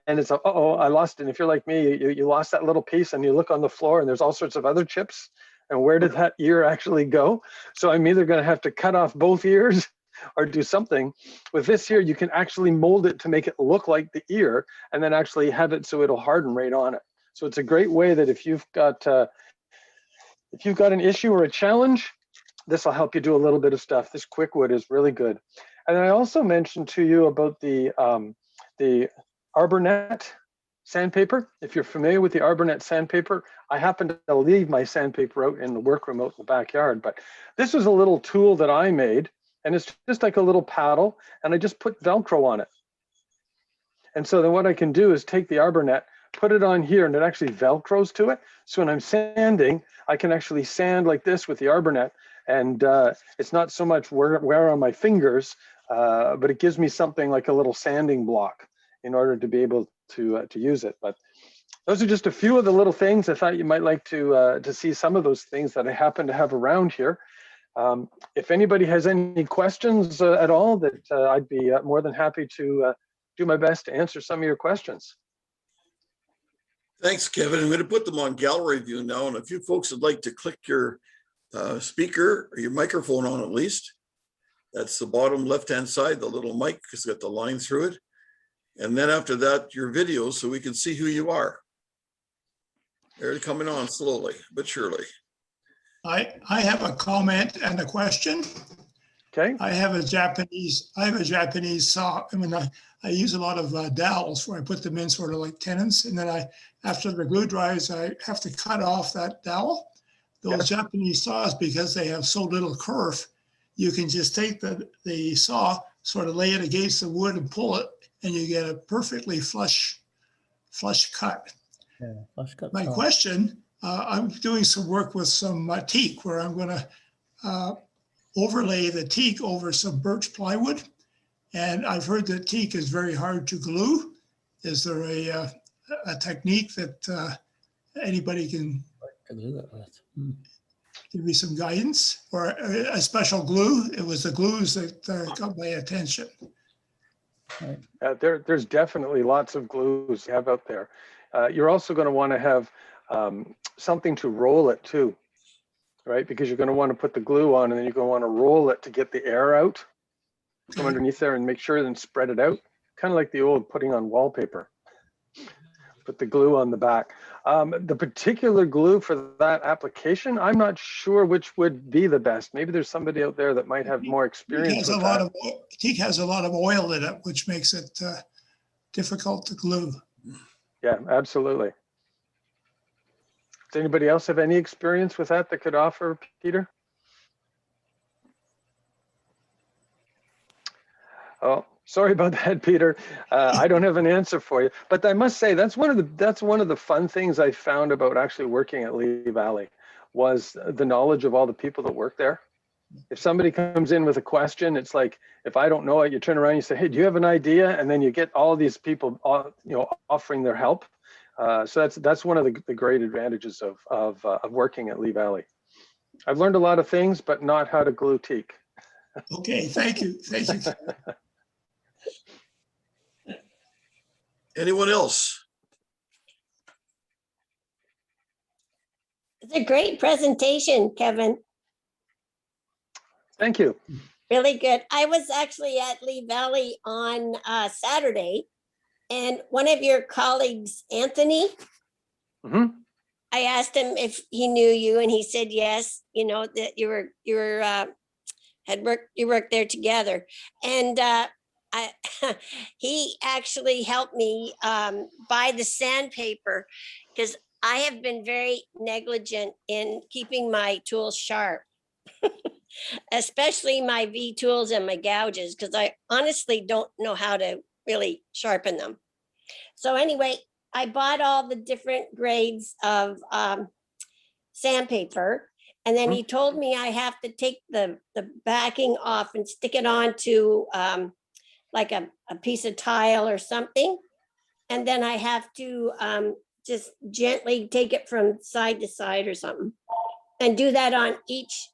Speaker 2: And it's, uh-oh, I lost it. And if you're like me, you lost that little piece and you look on the floor and there's all sorts of other chips. And where did that ear actually go? So I'm either going to have to cut off both ears or do something. With this here, you can actually mold it to make it look like the ear and then actually have it so it'll harden right on it. So it's a great way that if you've got an issue or a challenge, this will help you do a little bit of stuff. This Quickwood is really good. And I also mentioned to you about the Arbor Net sandpaper. If you're familiar with the Arbornet sandpaper, I happen to leave my sandpaper out in the workroom out in the backyard, but this was a little tool that I made, and it's just like a little paddle, and I just put Velcro on it. And so then what I can do is take the Arbornet, put it on here, and it actually Velcros to it. So when I'm sanding, I can actually sand like this with the Arbornet, and it's not so much wear on my fingers, but it gives me something like a little sanding block in order to be able to use it. But those are just a few of the little things. I thought you might like to see some of those things that I happen to have around here. If anybody has any questions at all, that I'd be more than happy to do my best to answer some of your questions.
Speaker 1: Thanks, Kevin. I'm going to put them on gallery view now. And if you folks would like to click your speaker or your microphone on at least, that's the bottom left-hand side, the little mic has got the line through it. And then after that, your video, so we can see who you are. They're coming on slowly, but surely.
Speaker 4: I have a comment and a question.
Speaker 2: Okay.
Speaker 4: I have a Japanese saw. I mean, I use a lot of dowels where I put them in sort of like tenons, and then after the glue dries, I have to cut off that dowel. Those Japanese saws, because they have so little curve, you can just take the saw, sort of lay it against the wood and pull it, and you get a perfectly flush cut.
Speaker 5: Yeah, flush cut.
Speaker 4: My question, I'm doing some work with some teak where I'm going to overlay the teak over some birch plywood. And I've heard that teak is very hard to glue. Is there a technique that anybody can give me some guidance, or a special glue? It was the glues that got my attention.
Speaker 2: There's definitely lots of glues you have out there. You're also going to want to have something to roll it too, right? Because you're going to want to put the glue on, and then you're going to want to roll it to get the air out from underneath there and make sure and spread it out. Kind of like the old putting on wallpaper. Put the glue on the back. The particular glue for that application, I'm not sure which would be the best. Maybe there's somebody out there that might have more experience with that.
Speaker 4: Teak has a lot of oil in it, which makes it difficult to glue.
Speaker 2: Yeah, absolutely. Does anybody else have any experience with that could offer, Peter? Oh, sorry about that, Peter. I don't have an answer for you, but I must say that's one of the fun things I found about actually working at Lee Valley was the knowledge of all the people that work there. If somebody comes in with a question, it's like, if I don't know it, you turn around and you say, hey, do you have an idea? And then you get all these people, offering their help. So that's one of the great advantages of working at Lee Valley. I've learned a lot of things, but not how to glue teak.
Speaker 4: Okay, thank you. Thank you.
Speaker 1: Anyone else?
Speaker 6: It's a great presentation, Kevin.
Speaker 2: Thank you.
Speaker 6: Really good. I was actually at Lee Valley on Saturday, and one of your colleagues, Anthony, I asked him if he knew you, and he said yes. You know that you worked there together, and he actually helped me buy the sandpaper, because I have been very negligent in keeping my tools sharp. Especially my V tools and my gouges, because I honestly don't know how to really sharpen them. So anyway, I bought all the different grades of sandpaper, and then he told me I have to take the backing off and stick it onto like a piece of tile or something, and then I have to just gently take it from side to side or something, and do that on each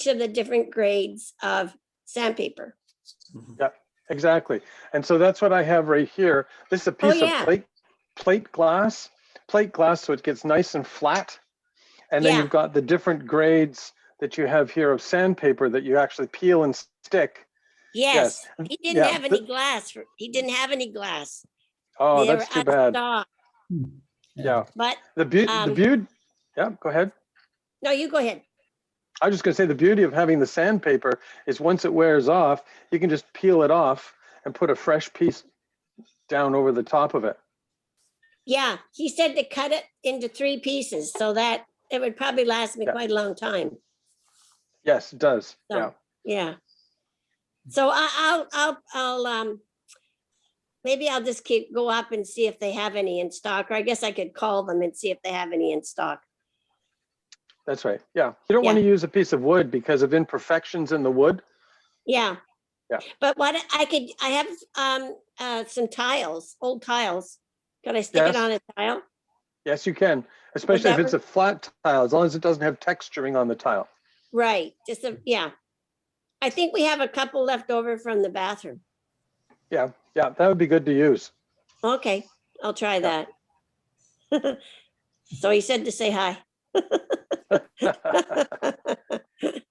Speaker 6: of the different grades of sandpaper.
Speaker 2: Yeah, exactly. And so that's what I have right here. This is a piece of plate glass, so it gets nice and flat. And then you've got the different grades that you have here of sandpaper that you actually peel and stick.
Speaker 6: Yes. He didn't have any glass. He didn't have any glass.
Speaker 2: Oh, that's too bad. Yeah.
Speaker 6: But
Speaker 2: the beauty, yeah, go ahead.
Speaker 6: No, you go ahead.
Speaker 2: I was just going to say the beauty of having the sandpaper is once it wears off, you can just peel it off and put a fresh piece down over the top of it.
Speaker 6: Yeah, he said to cut it into 3 pieces so that it would probably last me
Speaker 2: Yeah.
Speaker 6: quite a long time.
Speaker 2: Yes, it does.
Speaker 6: So,
Speaker 2: Yeah.
Speaker 6: yeah. So maybe I'll just go up and see if they have any in stock, or I guess I could call them and see if they have any in stock.
Speaker 2: That's right. Yeah. You don't want to use a piece of wood because of imperfections in the wood.
Speaker 6: Yeah.
Speaker 2: Yeah.
Speaker 6: But I have some tiles, old tiles. Could I stick it
Speaker 2: Yes.
Speaker 6: on a tile?
Speaker 2: Yes, you can, especially if
Speaker 6: that
Speaker 2: it's a flat tile, as long as it doesn't have texturing on the tile.
Speaker 6: Right. Yeah. I think we have a couple left over from the bathroom.
Speaker 2: Yeah. Yeah. That would be good to use.
Speaker 6: Okay, I'll try that. So he said to say hi.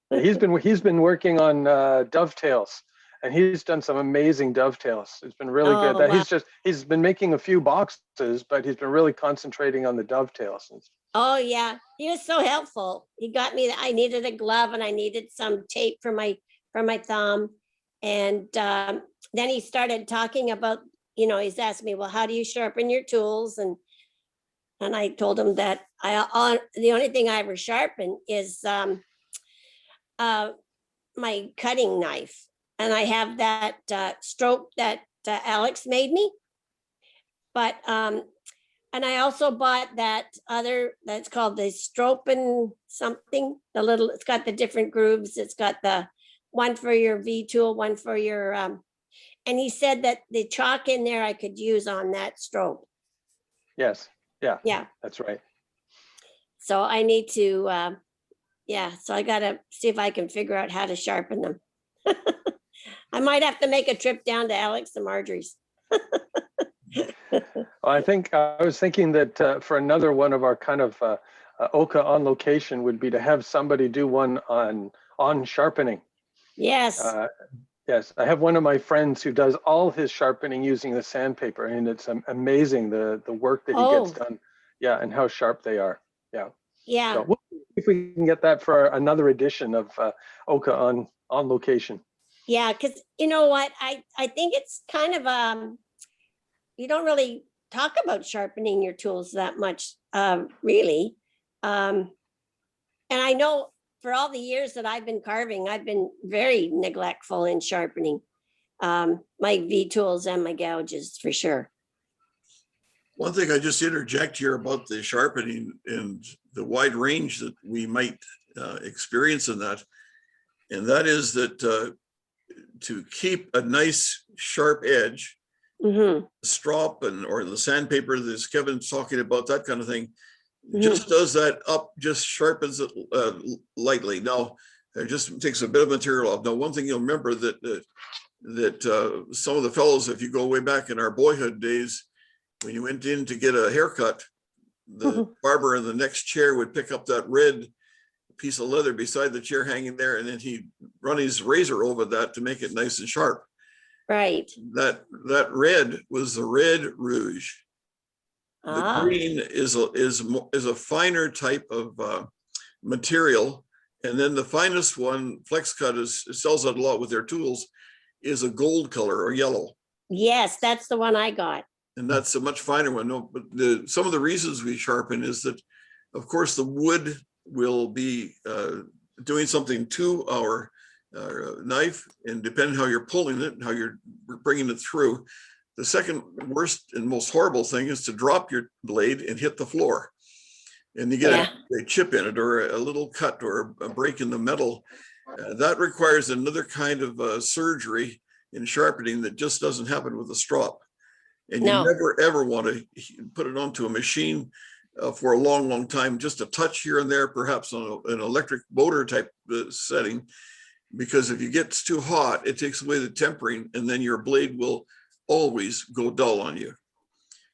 Speaker 2: He's been working on dovetails, and he's done some amazing dovetails. It's been really good.
Speaker 6: Oh, wow.
Speaker 2: He's been making a few boxes, but he's been really concentrating on the dovetails.
Speaker 6: Oh yeah, he was so helpful. He got me. I needed a glove and I needed some tape for my thumb, and then he started talking about. He's asked me, well, how do you sharpen your tools? And I told him that the only thing I ever sharpen is my cutting knife, and I have that stroke that Alex made me. But and I also bought that other that's called the Stropen something. It's got the different grooves. It's got the one for your V tool, one for your and he said that the chalk in there I could use on that stroke.
Speaker 2: Yes. Yeah.
Speaker 6: Yeah.
Speaker 2: That's right.
Speaker 6: So I need to so I gotta see if I can figure out how to sharpen them. I might have to make a trip down to Alex and Marjorie's.
Speaker 2: I was thinking that for another one of our kind of OWCA on location would be to have somebody do one on sharpening.
Speaker 6: Yes.
Speaker 2: Yes, I have one of my friends who does all his sharpening using the sandpaper, and it's amazing the work that he gets done. Yeah, and how sharp they are. Yeah.
Speaker 6: Yeah.
Speaker 2: So we'll see if we can get that for another edition of OWCA on location.
Speaker 6: Yeah, because you know what, I think it's kind of you don't really talk about sharpening your tools that much, really. And I know for all the years that I've been carving, I've been very neglectful in sharpening my V tools and my gouges for sure.
Speaker 1: One thing I just interject here about the sharpening and the wide range that we might experience in that, and that is that to keep a nice sharp edge, strop or the sandpaper that Kevin's talking about, that kind of thing, just does that up, just sharpens it lightly. Now, it just takes a bit of material off. Now, one thing you'll remember that some of the fellows, if you go way back in our boyhood days, when you went in to get a haircut, the barber in the next chair would pick up that red piece of leather beside the chair hanging there, and then he'd run his razor over that to make it nice and sharp.
Speaker 6: Right.
Speaker 1: That red was the red rouge. The green is a finer type of material, and then the finest one, Flex Cut, sells that a lot with their tools, is a gold color or yellow.
Speaker 6: Yes, that's the one I got.
Speaker 1: And that's a much finer one. No, but some of the reasons we sharpen is that, of course, the wood will be doing something to our knife, and depending how you're pulling it and how you're bringing it through. The second worst and most horrible thing is to drop your blade and hit the floor, and you get a chip in it or a little cut or a break in the metal. That requires another kind of surgery in sharpening that just doesn't happen with a strop. And you never, ever want to put it onto a machine for a long, long time, just a touch here and there, perhaps on an electric motor type setting, because if it gets too hot, it takes away the tempering, and then your blade will always go dull on you.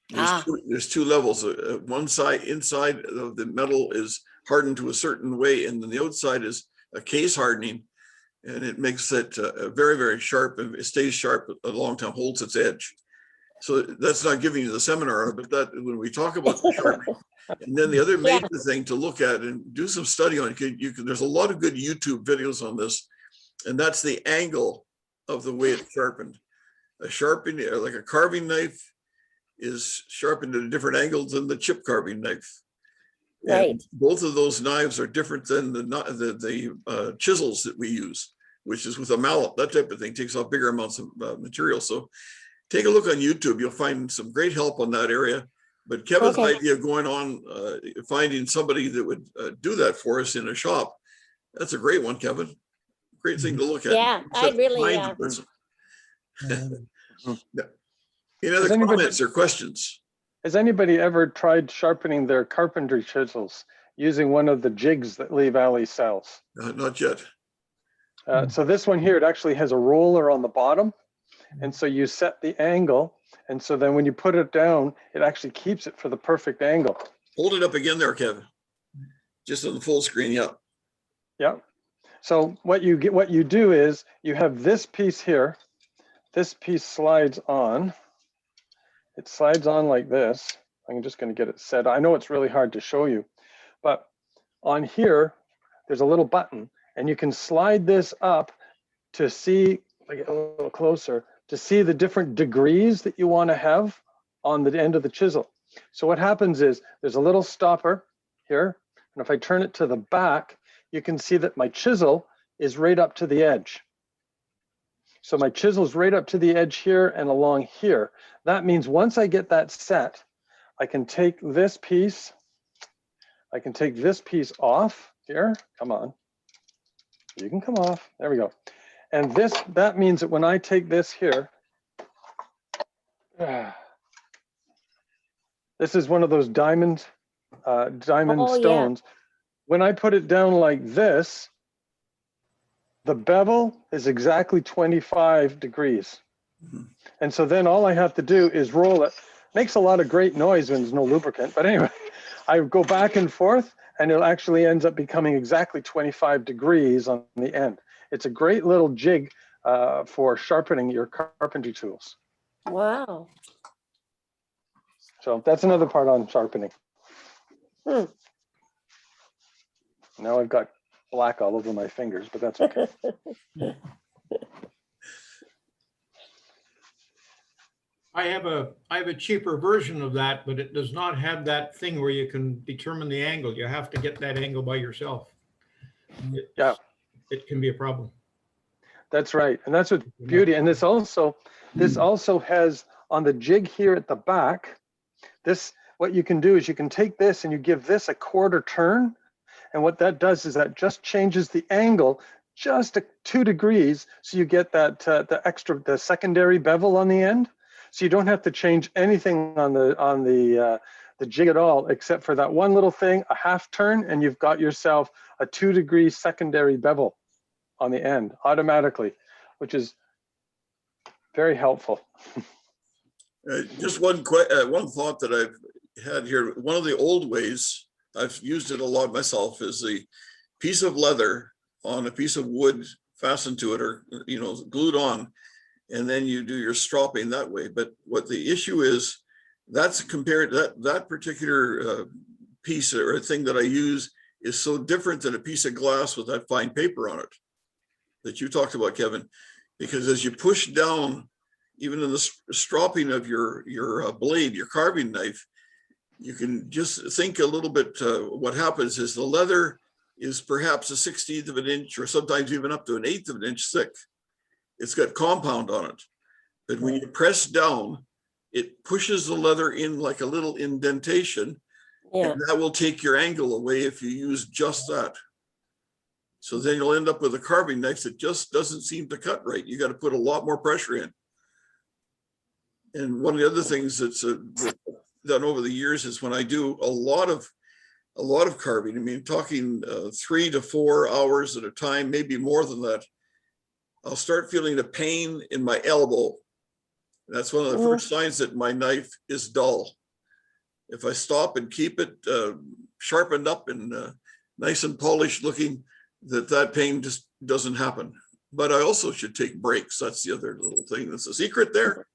Speaker 1: There's two levels. One side, inside of the metal, is hardened to a certain way, and then the outside is a case hardening, and it makes it very, very sharp, and it stays sharp a long time, holds its edge. So that's not giving you the seminar, but that when we talk about the sharpening, and then the other major thing to look at and do some study on, there's a lot of good YouTube videos on this, and that's the angle of the way it's sharpened. A sharpening, like a carving knife, is sharpened at a different angle than the chip carving knife. And
Speaker 6: Right.
Speaker 1: both of those knives are different than the chisels that we use, which is with a mallet. That type of thing takes off bigger amounts of material. So take a look on YouTube. You'll find some great help on that area. But Kevin's
Speaker 6: Okay.
Speaker 1: idea of going on, finding somebody that would do that for us in a shop, that's a great one, Kevin. Great thing to look at.
Speaker 6: Yeah,
Speaker 1: Just have
Speaker 6: I'd
Speaker 1: to
Speaker 6: really,
Speaker 1: find the person.
Speaker 4: Um,
Speaker 1: Any other
Speaker 2: Does anybody-
Speaker 1: comments or questions?
Speaker 2: Has anybody ever tried sharpening their carpentry chisels using one of the jigs that Lee Valley sells?
Speaker 1: Not yet.
Speaker 2: So this one here, it actually has a roller on the bottom. And so you set the angle. And so then when you put it down, it actually keeps it for the perfect angle.
Speaker 1: Hold it up again there, Kevin. Just on the full screen, yeah.
Speaker 2: Yeah. So what you do is you have this piece here. This piece slides on. It slides on like this. I'm just going to get it set. I know it's really hard to show you, but on here, there's a little button and you can slide this up to see, if I get a little closer, to see the different degrees that you want to have on the end of the chisel. So what happens is there's a little stopper here. And if I turn it to the back, you can see that my chisel is right up to the edge. So my chisel's right up to the edge here and along here. That means once I get that set, I can take this piece off here. Come on. You can come off. There we go. And that means that when I take this here, this is one of those diamond
Speaker 6: Oh, yeah.
Speaker 2: stones. When I put it down like this, the bevel is exactly 25 degrees. And so then all I have to do is roll it. Makes a lot of great noise when there's no lubricant. But anyway, I go back and forth and it actually ends up becoming exactly 25 degrees on the end. It's a great little jig for sharpening your carpentry tools.
Speaker 6: Wow.
Speaker 2: So that's another part on sharpening.
Speaker 6: Hmm.
Speaker 2: Now I've got black all over my fingers, but that's okay.
Speaker 5: I have a cheaper version of that, but it does not have that thing where you can determine the angle. You have to get that angle by yourself.
Speaker 2: Yeah.
Speaker 5: It can be a problem.
Speaker 2: That's right. And that's what's beauty. And this also has on the jig here at the back, what you can do is you can take this and you give this a quarter turn. And what that does is that just changes the angle just 2 degrees. So you get that the secondary bevel on the end. So you don't have to change anything on the jig at all, except for that one little thing, a half turn, and you've got yourself a 2 degree secondary bevel on the end automatically, which is very helpful.
Speaker 1: Just one thought that I've had here. One of the old ways, I've used it a lot myself, is a piece of leather on a piece of wood fastened to it, or glued on, and then you do your stropping that way. But what the issue is, that's compared that particular piece or thing that I use is so different than a piece of glass with that fine paper on it that you talked about, Kevin, because as you push down, even in the stropping of your blade, your carving knife, you can just think a little bit. What happens is the leather is perhaps a 1/16 of an inch, or sometimes even up to an 1/8 of an inch thick. It's got compound on it, but when you press down, it pushes the leather in like a little indentation,
Speaker 6: Yeah.
Speaker 1: and that will take your angle away if you use just that. So then you'll end up with a carving knife that just doesn't seem to cut right. You got to put a lot more pressure in. And one of the other things that's done over the years is when I do a lot of carving, I mean, talking 3 to 4 hours at a time, maybe more than that, I'll start feeling a pain in my elbow. That's one of the first signs that my knife is dull. If I stop and keep it sharpened up and nice and polished looking, that pain just doesn't happen. But I also should take breaks. That's the other little thing that's a secret there.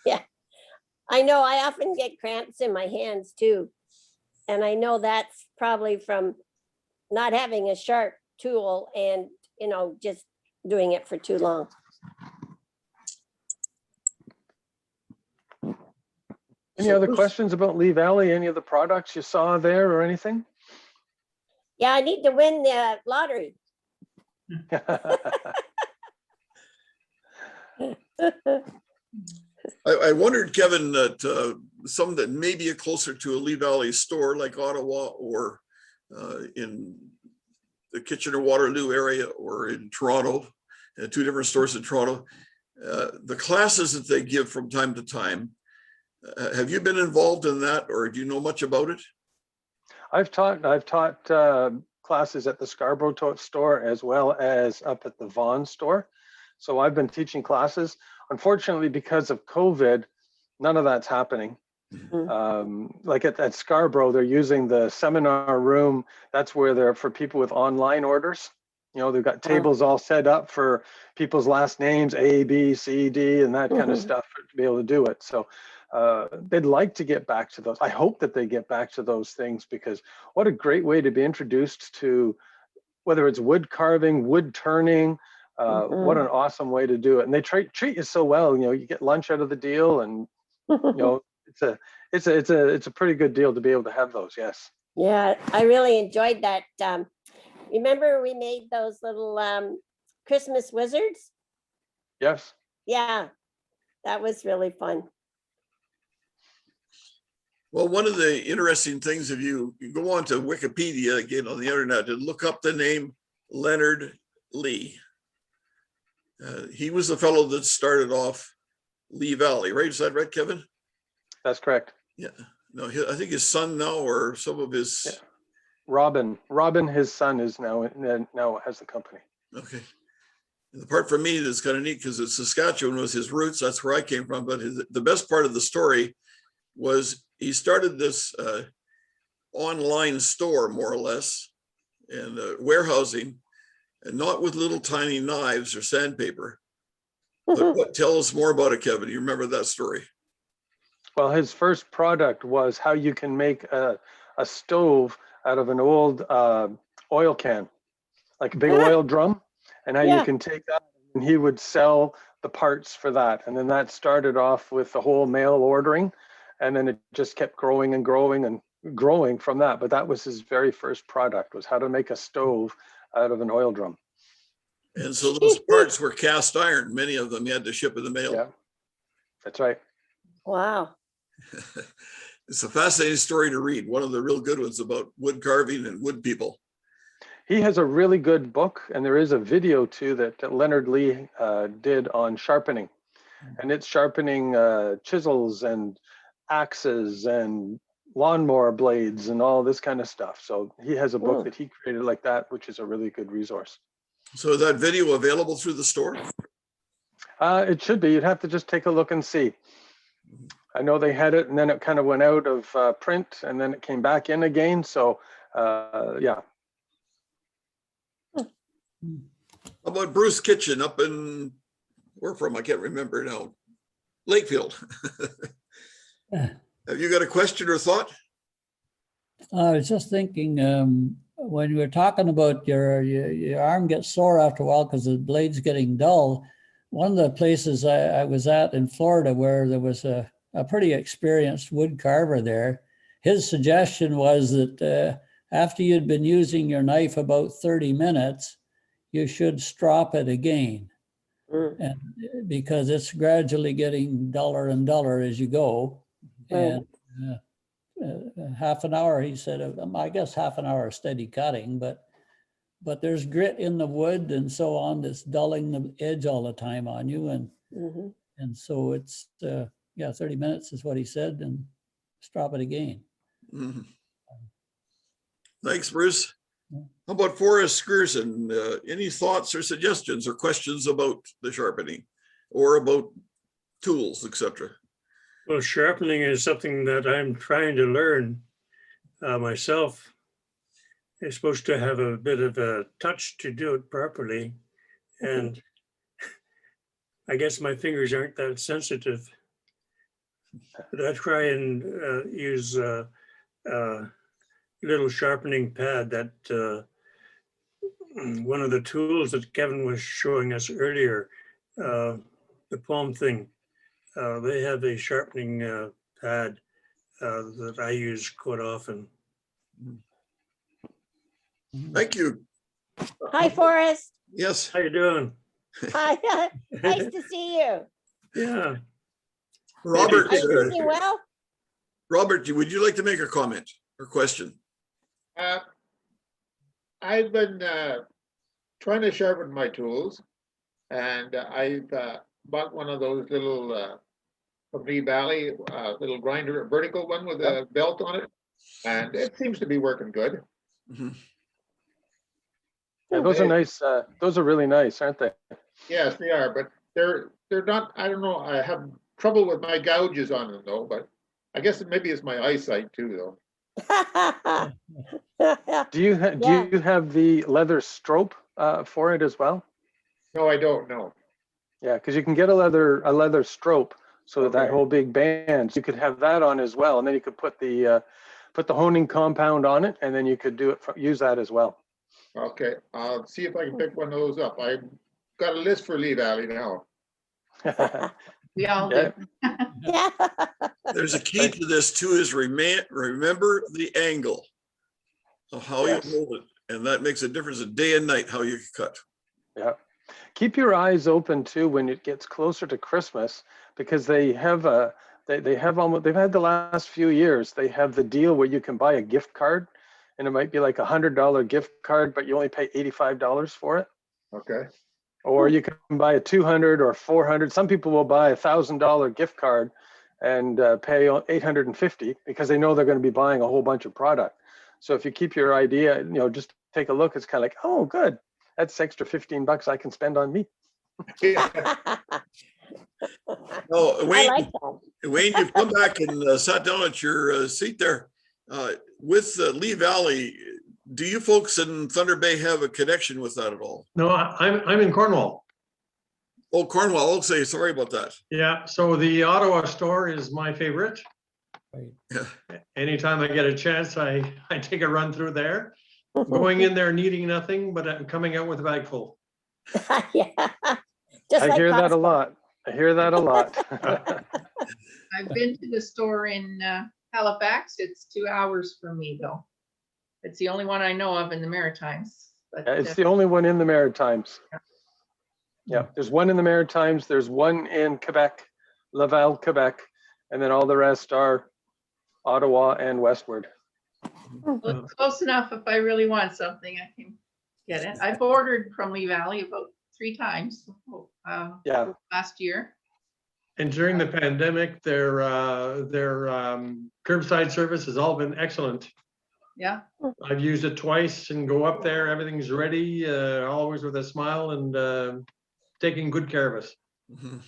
Speaker 6: Yeah, I know. I often get cramps in my hands too. And I know that's probably from not having a sharp tool and, just doing it for too long.
Speaker 2: Any
Speaker 1: So
Speaker 2: other
Speaker 1: Bruce-
Speaker 2: questions about Lee Valley? Any of the products you saw there or anything?
Speaker 6: Yeah, I need to win the lottery.
Speaker 1: I wondered, Kevin, that some that may be closer to a Lee Valley store like Ottawa or in the Kitchener-Waterloo area or in Toronto, two different stores in Toronto, the classes that they give from time to time, have you been involved in that or do you know much about it?
Speaker 2: I've taught classes at the Scarborough store as well as up at the Vaughan store. So I've been teaching classes. Unfortunately, because of COVID, none of that's happening. Like at Scarborough, they're using the seminar room. That's where they're for people with online orders. You know, they've got tables all set up for people's last names, A, B, C, D, and that kind of stuff to be able to do it. So they'd like to get back to those. I hope that they get back to those things, because what a great way to be introduced to, whether it's wood carving, wood turning, what an awesome way to do it. And they treat you so well. You know, you get lunch out of the deal, and you know, it's a pretty good deal to be able to have those. Yes.
Speaker 6: Yeah, I really enjoyed that. Remember we made those little Christmas wizards?
Speaker 2: Yes.
Speaker 6: Yeah, that was really fun.
Speaker 1: Well, one of the interesting things, if you go on to Wikipedia again on the internet and look up the name Leonard Lee, he was the fellow that started off Lee Valley, right? Is that right, Kevin?
Speaker 2: That's correct.
Speaker 1: Yeah. No, I think his son now, or some of his.
Speaker 2: Yeah. Robin, his son, is now has the company.
Speaker 1: Okay. And the part for me that's kind of neat, because Saskatchewan was his roots. That's where I came from. But the best part of the story was he started this online store, more or less, and warehousing, and not with little tiny knives or sandpaper. But tell us more about it, Kevin. You remember that story? Well,
Speaker 2: his first product was how you can make a stove out of an old oil can, like a big oil drum, and how you can take that, and he would sell the parts for that. And then that started off with the whole mail ordering, and then it just kept growing and growing and growing from that. But that was his very first product, was how to make a stove out of an oil drum.
Speaker 1: And so those parts were cast iron. Many of them you had to ship in the mail.
Speaker 2: Yeah, that's right.
Speaker 6: Wow.
Speaker 1: It's a fascinating story to read. One of the real good ones about wood carving and wood people.
Speaker 2: He has a really good book, and there is a video too that Leonard Lee did on sharpening. And it's sharpening chisels and axes and lawnmower blades and all this kind of stuff. So he has a book that he created like that, which is a really good resource.
Speaker 1: So is that video available through the store?
Speaker 2: It should be. You'd have to just take a look and see. I know they had it, and then it kind of went out of print, and then it came back in again. So yeah.
Speaker 1: How about Bruce Kitchen up in, where from? I can't remember now. Lakefield. Have you got a question or thought?
Speaker 7: I was just thinking, when you were talking about your arm gets sore after a while because the blade's getting dull. One of the places I was at in Florida, where there was a pretty experienced wood carver there, his suggestion was that after you'd been using your knife about 30 minutes, you should strop it again. And because it's gradually getting duller and duller as you go. And half an hour, he said, I guess half an hour of steady cutting, but there's grit in the wood and so on that's dulling the edge all the time on you. And so it's, 30 minutes is what he said, and strop it again.
Speaker 1: Thanks, Bruce. How about Forrest Grierson? Any thoughts or suggestions or questions about the sharpening or about tools, etc.?
Speaker 8: Well, sharpening is something that I'm trying to learn myself. It's supposed to have a bit of a touch to do it properly. And I guess my fingers aren't that sensitive. But I try and use a little sharpening pad that one of the tools that Kevin was showing us earlier, the palm thing. They have a sharpening pad, that I use quite often.
Speaker 1: Thank you.
Speaker 6: Hi, Forrest.
Speaker 1: Yes,
Speaker 8: How you doing?
Speaker 6: Hi, nice to see you.
Speaker 8: Yeah.
Speaker 1: Robert,
Speaker 6: Are you doing well?
Speaker 1: Robert, would you like to make a comment or question?
Speaker 9: I've been trying to sharpen my tools, and I've bought one of those little from Lee Valley, little grinder, a vertical one with a belt on it, and it seems to be working good.
Speaker 1: Mhm.
Speaker 2: Yeah, those are nice. Those are really nice, aren't they?
Speaker 9: Yes, they are, but they're not. I don't know. I have trouble with my gouges on them though, but I guess maybe it's my eyesight too, though.
Speaker 2: Do you have the leather strope for it as well?
Speaker 9: No, I don't know.
Speaker 2: Yeah, because you can get a leather strope, so that
Speaker 9: Okay.
Speaker 2: whole big band, you could have that on as well, and then you could put the honing compound on it, and then you could use that as well.
Speaker 9: Okay, I'll see if I can pick one of those up. I've got a list for Lee Valley now.
Speaker 10: We all do.
Speaker 6: Yeah.
Speaker 1: There's a key to this too, is remember the angle of how
Speaker 2: Yes.
Speaker 1: you hold it. And that makes a difference of day and night, how you cut.
Speaker 2: Yeah. Keep your eyes open too when it gets closer to Christmas, because they have they've had the last few years, they have the deal where you can buy a gift card, and it might be like $100 gift card, but you only pay $85 for it.
Speaker 9: Okay.
Speaker 2: Or you can buy a $200 or $400. Some people will buy $1,000 gift card and pay $850 because they know they're going to be buying a whole bunch of product. So if you keep your idea, just take a look. It's kind of like, oh, good. That's extra $15 I can spend on me.
Speaker 1: Oh,
Speaker 6: I
Speaker 1: Wayne,
Speaker 6: like that.
Speaker 1: Wayne, you've come back and sat down at your seat there. With Lee Valley, do you folks in Thunder Bay have a connection with that at all?
Speaker 3: No, I'm in Cornwall.
Speaker 1: Oh, Cornwall, I'll say, sorry about that.
Speaker 3: Yeah, so the Ottawa store is my favorite.
Speaker 7: Right.
Speaker 1: Yeah.
Speaker 3: Anytime I get a chance, I take a run through there. Going in there needing nothing, but I'm coming out with a bag full.
Speaker 6: Yeah. Just
Speaker 2: I
Speaker 6: like
Speaker 2: hear that a
Speaker 6: Costco.
Speaker 2: lot. I hear that a lot.
Speaker 10: I've been to the store in Halifax. It's 2 hours from me though. It's the only one I know of in the Maritimes. But
Speaker 2: Yeah, it's the only one in the Maritimes. Yeah, there's one in the Maritimes. There's one in Quebec, Laval, Quebec, and then all the rest are Ottawa and westward.
Speaker 10: it's close enough. If I really want something, I can get it. I've ordered from Lee Valley about 3 times
Speaker 2: Yeah.
Speaker 10: last year.
Speaker 3: And during the pandemic, their curbside service has all been excellent.
Speaker 10: Yeah.
Speaker 3: I've used it twice and go up there, everything's ready, always with a smile and taking good care of us.
Speaker 1: Mhm.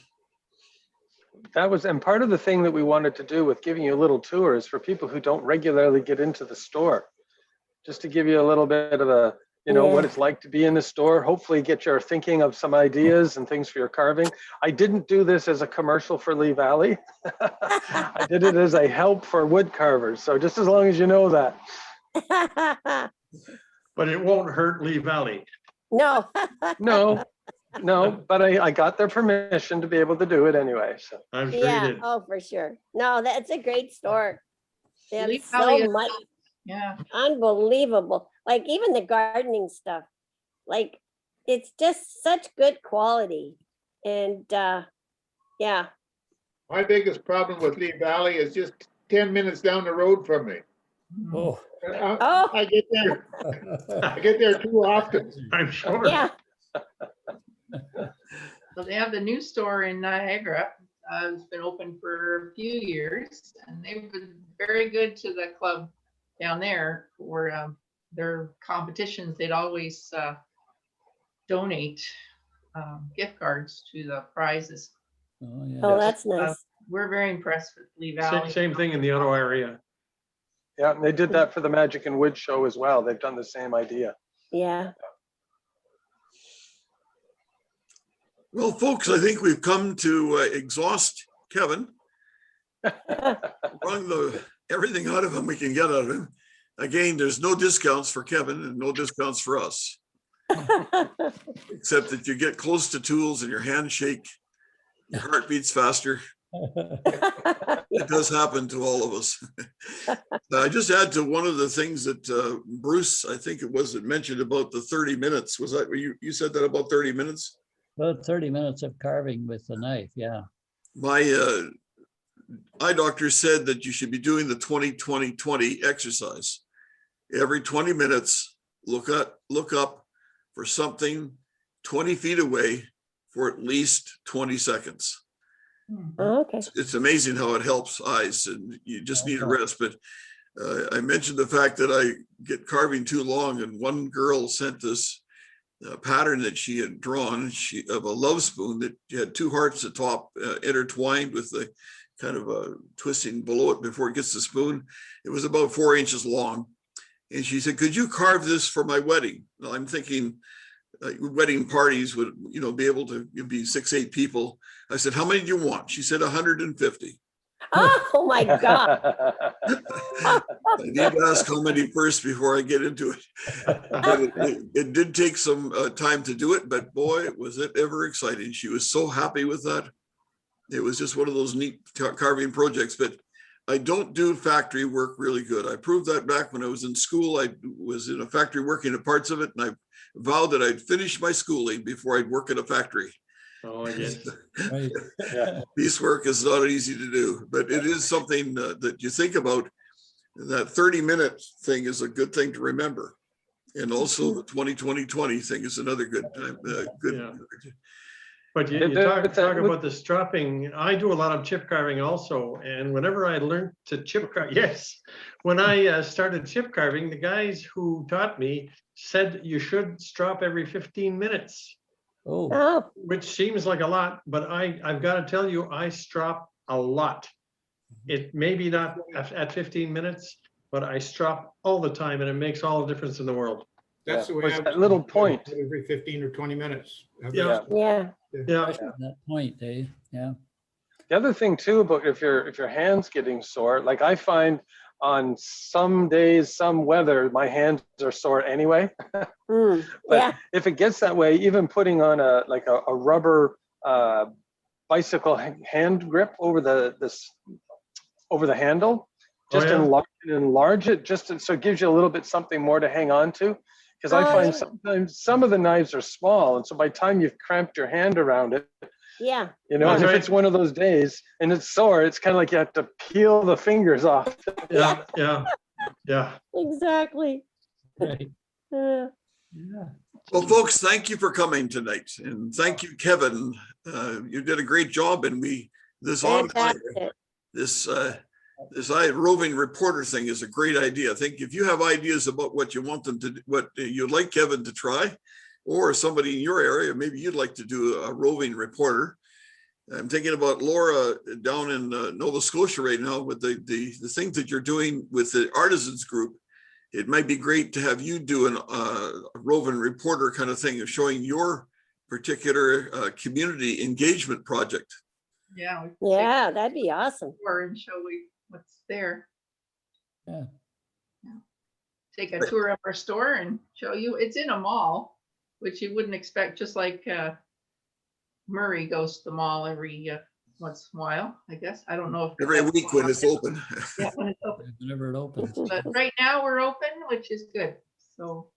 Speaker 2: That was, and part of the thing that we wanted to do with giving you little tours for people who don't regularly get into the store, just to give you a little bit of a, what it's like to be in the store, hopefully get your thinking of some ideas and things for your carving. I didn't do this as a commercial for Lee Valley. I did it as a help for wood carvers. So just as long as you know that.
Speaker 3: But it won't hurt Lee Valley.
Speaker 6: No.
Speaker 2: No, but I got their permission to be able to do it anyway. So
Speaker 3: I'm sure
Speaker 6: Yeah.
Speaker 3: you did.
Speaker 6: Oh, for sure. No, that's a great store. They have
Speaker 10: Lee Valley
Speaker 6: so
Speaker 10: is-
Speaker 6: much.
Speaker 10: Yeah.
Speaker 6: Unbelievable. Like even the gardening stuff, like it's just such good quality. And yeah.
Speaker 9: My biggest problem with Lee Valley is just 10 minutes down the road from me.
Speaker 7: Oh.
Speaker 6: Oh,
Speaker 9: I get there too often.
Speaker 3: I'm sure.
Speaker 6: yeah.
Speaker 10: So they have the new store in Niagara. It's been open for a few years, and they've been very good to the club down there for their competitions. They'd always donate gift cards to the prizes.
Speaker 7: Oh, yeah.
Speaker 6: Oh, that's nice.
Speaker 10: We're very impressed with Lee Valley.
Speaker 3: Same thing in the Ottawa area.
Speaker 2: yeah, and they did that for the Magic and Wood show as well. They've done the same idea.
Speaker 6: Yeah.
Speaker 1: Well, folks, I think we've come to exhaust Kevin. Wrung everything out of him we can get out of him. Again, there's no discounts for Kevin and no discounts for us, except that you get close to tools and your hands shake, your heart beats faster. It does happen to all of us. I just add to one of the things that Bruce, I think it was, that mentioned about the 30 minutes. Was that, you said that about 30 minutes?
Speaker 7: About 30 minutes of carving with the knife, yeah.
Speaker 1: My eye doctor said that you should be doing the 20-20-20 exercise. Every 20 minutes, look up for something 20 feet away for at least 20 seconds.
Speaker 6: Okay.
Speaker 1: It's amazing how it helps eyes, and you just need a rest. But I mentioned the fact that I get carving too long, and one girl sent this pattern that she had drawn of a love spoon that had two hearts at the top intertwined with the kind of twisting below it before it gets the spoon. It was about 4 inches long. And she said, could you carve this for my wedding? Well, I'm thinking wedding parties would, be able to be 6-8 people. I said, how many do you want? She said 150.
Speaker 6: Oh my God.
Speaker 1: I need to ask how many first before I get into it. But it did take some time to do it, but boy, was it ever exciting. She was so happy with that. It was just one of those neat carving projects, but I don't do factory work really good. I proved that back when I was in school. I was in a factory working at parts of it, and I vowed that I'd finish my schooling before I'd work at a factory.
Speaker 5: Oh, yes.
Speaker 7: Right.
Speaker 1: Piecework is not easy to do, but it is something that you think about. That 30-minute thing is a good thing to remember. And also the 20-20-20 thing is another good time.
Speaker 11: Yeah. But you talk about the stropping. I do a lot of chip carving also. And whenever I learned to chip carve, yes, when I started chip carving, the guys who taught me said you should strop every 15 minutes.
Speaker 6: Oh,
Speaker 11: Which seems like a lot, but I've got to tell you, I strop a lot. It may be not at 15 minutes, but I strop all the time, and it makes all the difference in the world.
Speaker 5: That's the way
Speaker 2: Where's
Speaker 5: I
Speaker 2: that little point?
Speaker 5: Every 15 or 20 minutes.
Speaker 11: Yeah.
Speaker 6: yeah.
Speaker 11: Yeah.
Speaker 7: That point, Dave, yeah.
Speaker 2: The other thing too about if your hand's getting sore, like I find on some days, some weather, my hands are sore anyway.
Speaker 6: Mm,
Speaker 2: But
Speaker 6: yeah.
Speaker 2: if it gets that way, even putting on a rubber bicycle hand grip over the handle, just enlarge it so it gives you a little bit something more to hang on to. Because I find sometimes some of the knives are small, and so by the time you've cramped your hand around it,
Speaker 6: Yeah.
Speaker 2: and if it's one of those days and it's sore, it's kind of like you have to peel the fingers off.
Speaker 11: Yeah.
Speaker 6: Exactly.
Speaker 7: Right.
Speaker 6: Yeah.
Speaker 7: Yeah.
Speaker 1: Well, folks, thank you for coming tonight, and thank you, Kevin. You did a great job, and this
Speaker 6: Fantastic.
Speaker 1: roving reporter thing is a great idea. I think if you have ideas about what you want them to, what you'd like Kevin to try, or somebody in your area, maybe you'd like to do a roving reporter. I'm thinking about Laura down in Nova Scotia right now with the things that you're doing with the artisans group. It might be great to have you do a roving reporter kind of thing of showing your particular community engagement project.
Speaker 10: Yeah.
Speaker 6: Yeah, that'd be awesome.
Speaker 10: And show what's there.
Speaker 7: Yeah.
Speaker 10: Take a tour of our store and show you. It's in a mall, which you wouldn't expect, just like Murray goes to the mall every once in a while, I guess. I don't know if
Speaker 1: Every week when it's open.
Speaker 10: Yeah, when it's open.
Speaker 7: Whenever it opens.
Speaker 10: But right now we're open, which is good. So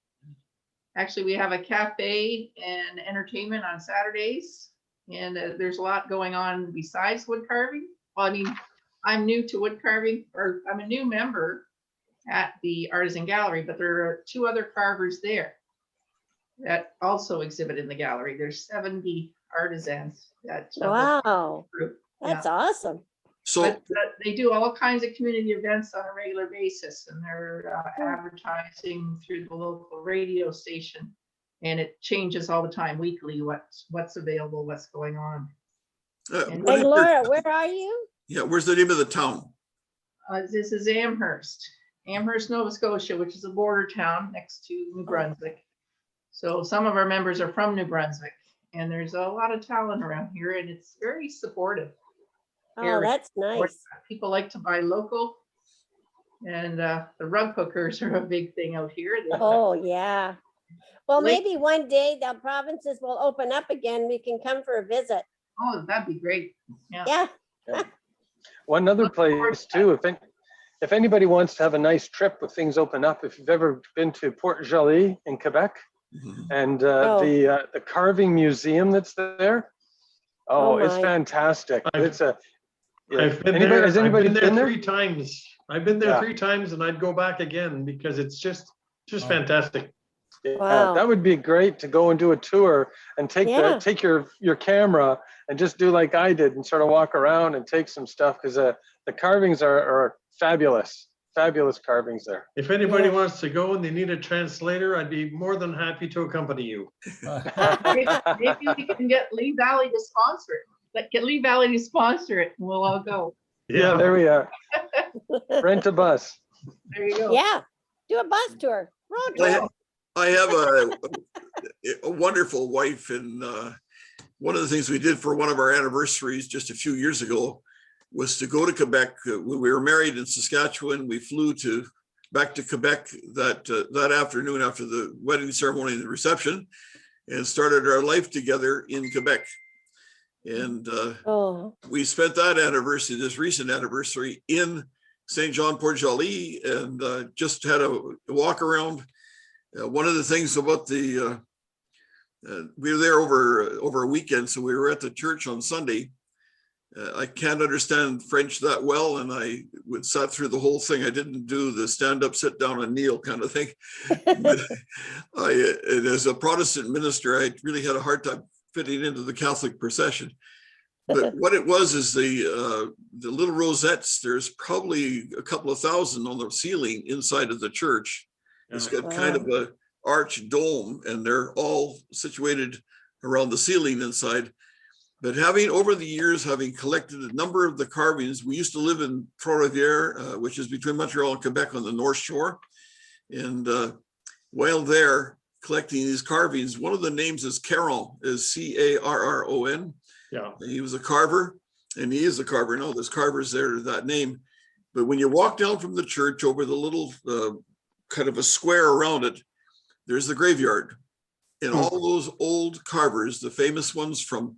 Speaker 10: actually we have a cafe and entertainment on Saturdays, and there's a lot going on besides wood carving. Well, I mean, I'm new to wood carving, or I'm a new member at the Artisan Gallery, but there are 2 other carvers there that also exhibit in the gallery. There's 70 artisans that
Speaker 6: Wow.
Speaker 10: group.
Speaker 6: That's awesome.
Speaker 1: So
Speaker 10: But they do all kinds of community events on a regular basis, and they're advertising through the local radio station, and it changes all the time, weekly, what's available, what's going on.
Speaker 6: Hey, Laura, where are you?
Speaker 1: Yeah, where's the name of the town?
Speaker 10: This is Amherst, Nova Scotia, which is a border town next to New Brunswick. So some of our members are from New Brunswick, and there's a lot of talent around here, and it's very supportive.
Speaker 6: Oh, that's nice.
Speaker 10: People like to buy local, and the rug hookers are a big thing out here.
Speaker 6: Oh, yeah. Well, maybe one day the provinces will open up again. We can come for a visit.
Speaker 10: Oh, that'd be great.
Speaker 6: Yeah.
Speaker 2: One other
Speaker 10: Look forward
Speaker 2: place
Speaker 10: to
Speaker 2: too, if anybody wants to have a nice trip with things open up, if you've ever been to Port Joli in Quebec
Speaker 1: Mhm.
Speaker 2: and
Speaker 6: Oh.
Speaker 2: the carving museum that's there,
Speaker 6: Oh,
Speaker 2: it's
Speaker 6: my.
Speaker 2: fantastic.
Speaker 11: I've-
Speaker 2: It's a, yeah.
Speaker 11: I've been
Speaker 2: Anybody-
Speaker 11: there.
Speaker 2: has anybody
Speaker 11: I've been there
Speaker 2: been there?
Speaker 11: 3 times. I've been there
Speaker 2: Yeah.
Speaker 11: 3 times, and I'd go back again because it's just
Speaker 7: Oh.
Speaker 11: fantastic.
Speaker 2: Yeah,
Speaker 6: Wow.
Speaker 2: that would be great to go and do a tour and take
Speaker 6: Yeah.
Speaker 2: take your camera and just do like I did and sort of walk around and take some stuff because the carvings are fabulous carvings there.
Speaker 11: If anybody
Speaker 6: Yeah.
Speaker 11: wants to go and they need a translator, I'd be more than happy to accompany you.
Speaker 10: Maybe we can get Lee Valley to sponsor it. Like, get Lee Valley to sponsor it and we'll all go.
Speaker 2: Yeah, there we are. Rent a bus.
Speaker 10: There you go.
Speaker 6: Yeah, do a bus tour, road tour.
Speaker 1: I have a wonderful wife, and one of the things we did for one of our anniversaries just a few years ago was to go to Quebec. When we were married in Saskatchewan, we flew back to Quebec that afternoon after the wedding ceremony and the reception, and started our life together in Quebec. And
Speaker 6: Oh,
Speaker 1: we spent that anniversary, this recent anniversary, in St. John Port Joli, and just had a walk around. One of the things about we were there over a weekend, so we were at the church on Sunday. I can't understand French that well, and I sat through the whole thing. I didn't do the stand up, sit down, and kneel kind of thing. But and as a Protestant minister, I really had a hard time fitting into the Catholic procession. But what it was is the little rosettes. There's probably a couple of thousand on the ceiling inside of the church. It's got kind of a arch dome, and they're all situated around the ceiling inside. But over the years, having collected a number of the carvings, we used to live in Trois-Rivières, which is between Montreal and Quebec on the North Shore. And while there collecting these carvings, one of the names is Caron, is Carron.
Speaker 11: Yeah.
Speaker 1: He was a carver, and he is a carver. No, there's carvers there to that name. But when you walk down from the church over the little kind of a square around it, there's the graveyard. And all those old carvers, the famous ones from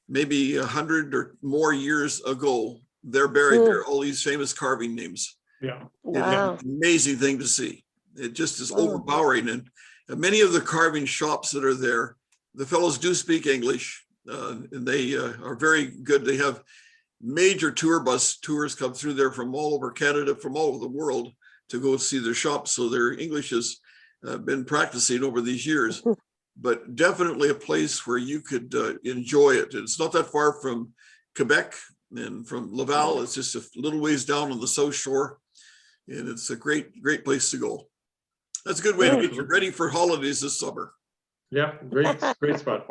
Speaker 1: maybe 100 or more years ago, they're buried there, all these famous carving names.
Speaker 11: Yeah.
Speaker 6: wow.
Speaker 1: It's an amazing thing to see. It just is overpowering. And many of the carving shops that are there, the fellows do speak English, and they are very good. They have major bus tours come through there from all over Canada, from all over the world, to go see their shops. So their English has been practicing over these years, but definitely a place where you could enjoy it. It's not that far from Quebec and from Laval. It's just a little ways down on the South Shore, and it's a great place to go. That's a good way to get you ready for holidays this summer.
Speaker 11: Yeah, great spot.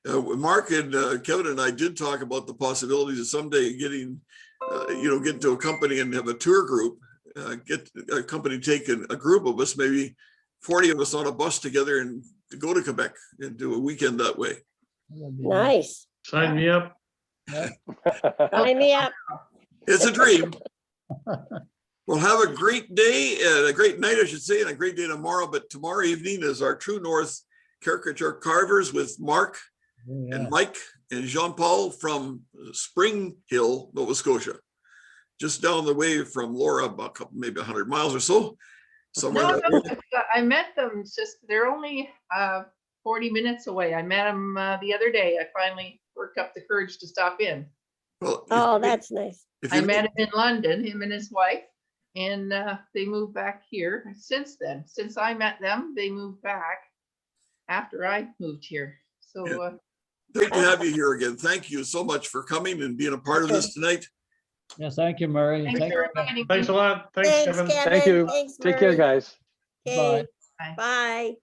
Speaker 1: Mark and Kevin and I did talk about the possibilities of someday getting to a company and have a tour group, get a company taking a group of us, maybe 40 of us on a bus together and to go to Quebec and do a weekend that way.
Speaker 6: Nice.
Speaker 11: Sign me up.
Speaker 6: Sign me up.
Speaker 1: It's a dream. Well, have a great day and a great night, I should say, and a great day tomorrow. But tomorrow evening is our True North Caricature Carvers with Mark and Mike and Jean-Paul from Spring Hill, Nova Scotia, just down the way from Laura, about maybe 100 miles or so. Somewhere
Speaker 10: No, I met them. It's just they're only 40 minutes away. I met them the other day. I finally worked up the courage to stop in.
Speaker 1: Well,
Speaker 6: Oh, that's nice.
Speaker 10: I met him in London, him and his wife, and they moved back here since then. Since I met them, they moved back after I moved here. So
Speaker 1: great to have you here again. Thank you so much for coming and being a part of this tonight.
Speaker 7: Yes, thank you, Murray.
Speaker 10: thanks
Speaker 7: Thank
Speaker 10: for
Speaker 7: you.
Speaker 10: inviting me.
Speaker 11: Thanks a lot. Thanks, Kevin.
Speaker 2: Thank you.
Speaker 6: Thanks,
Speaker 2: Take care,
Speaker 6: Murray.
Speaker 2: guys.
Speaker 6: Okay,
Speaker 10: Bye.
Speaker 6: bye.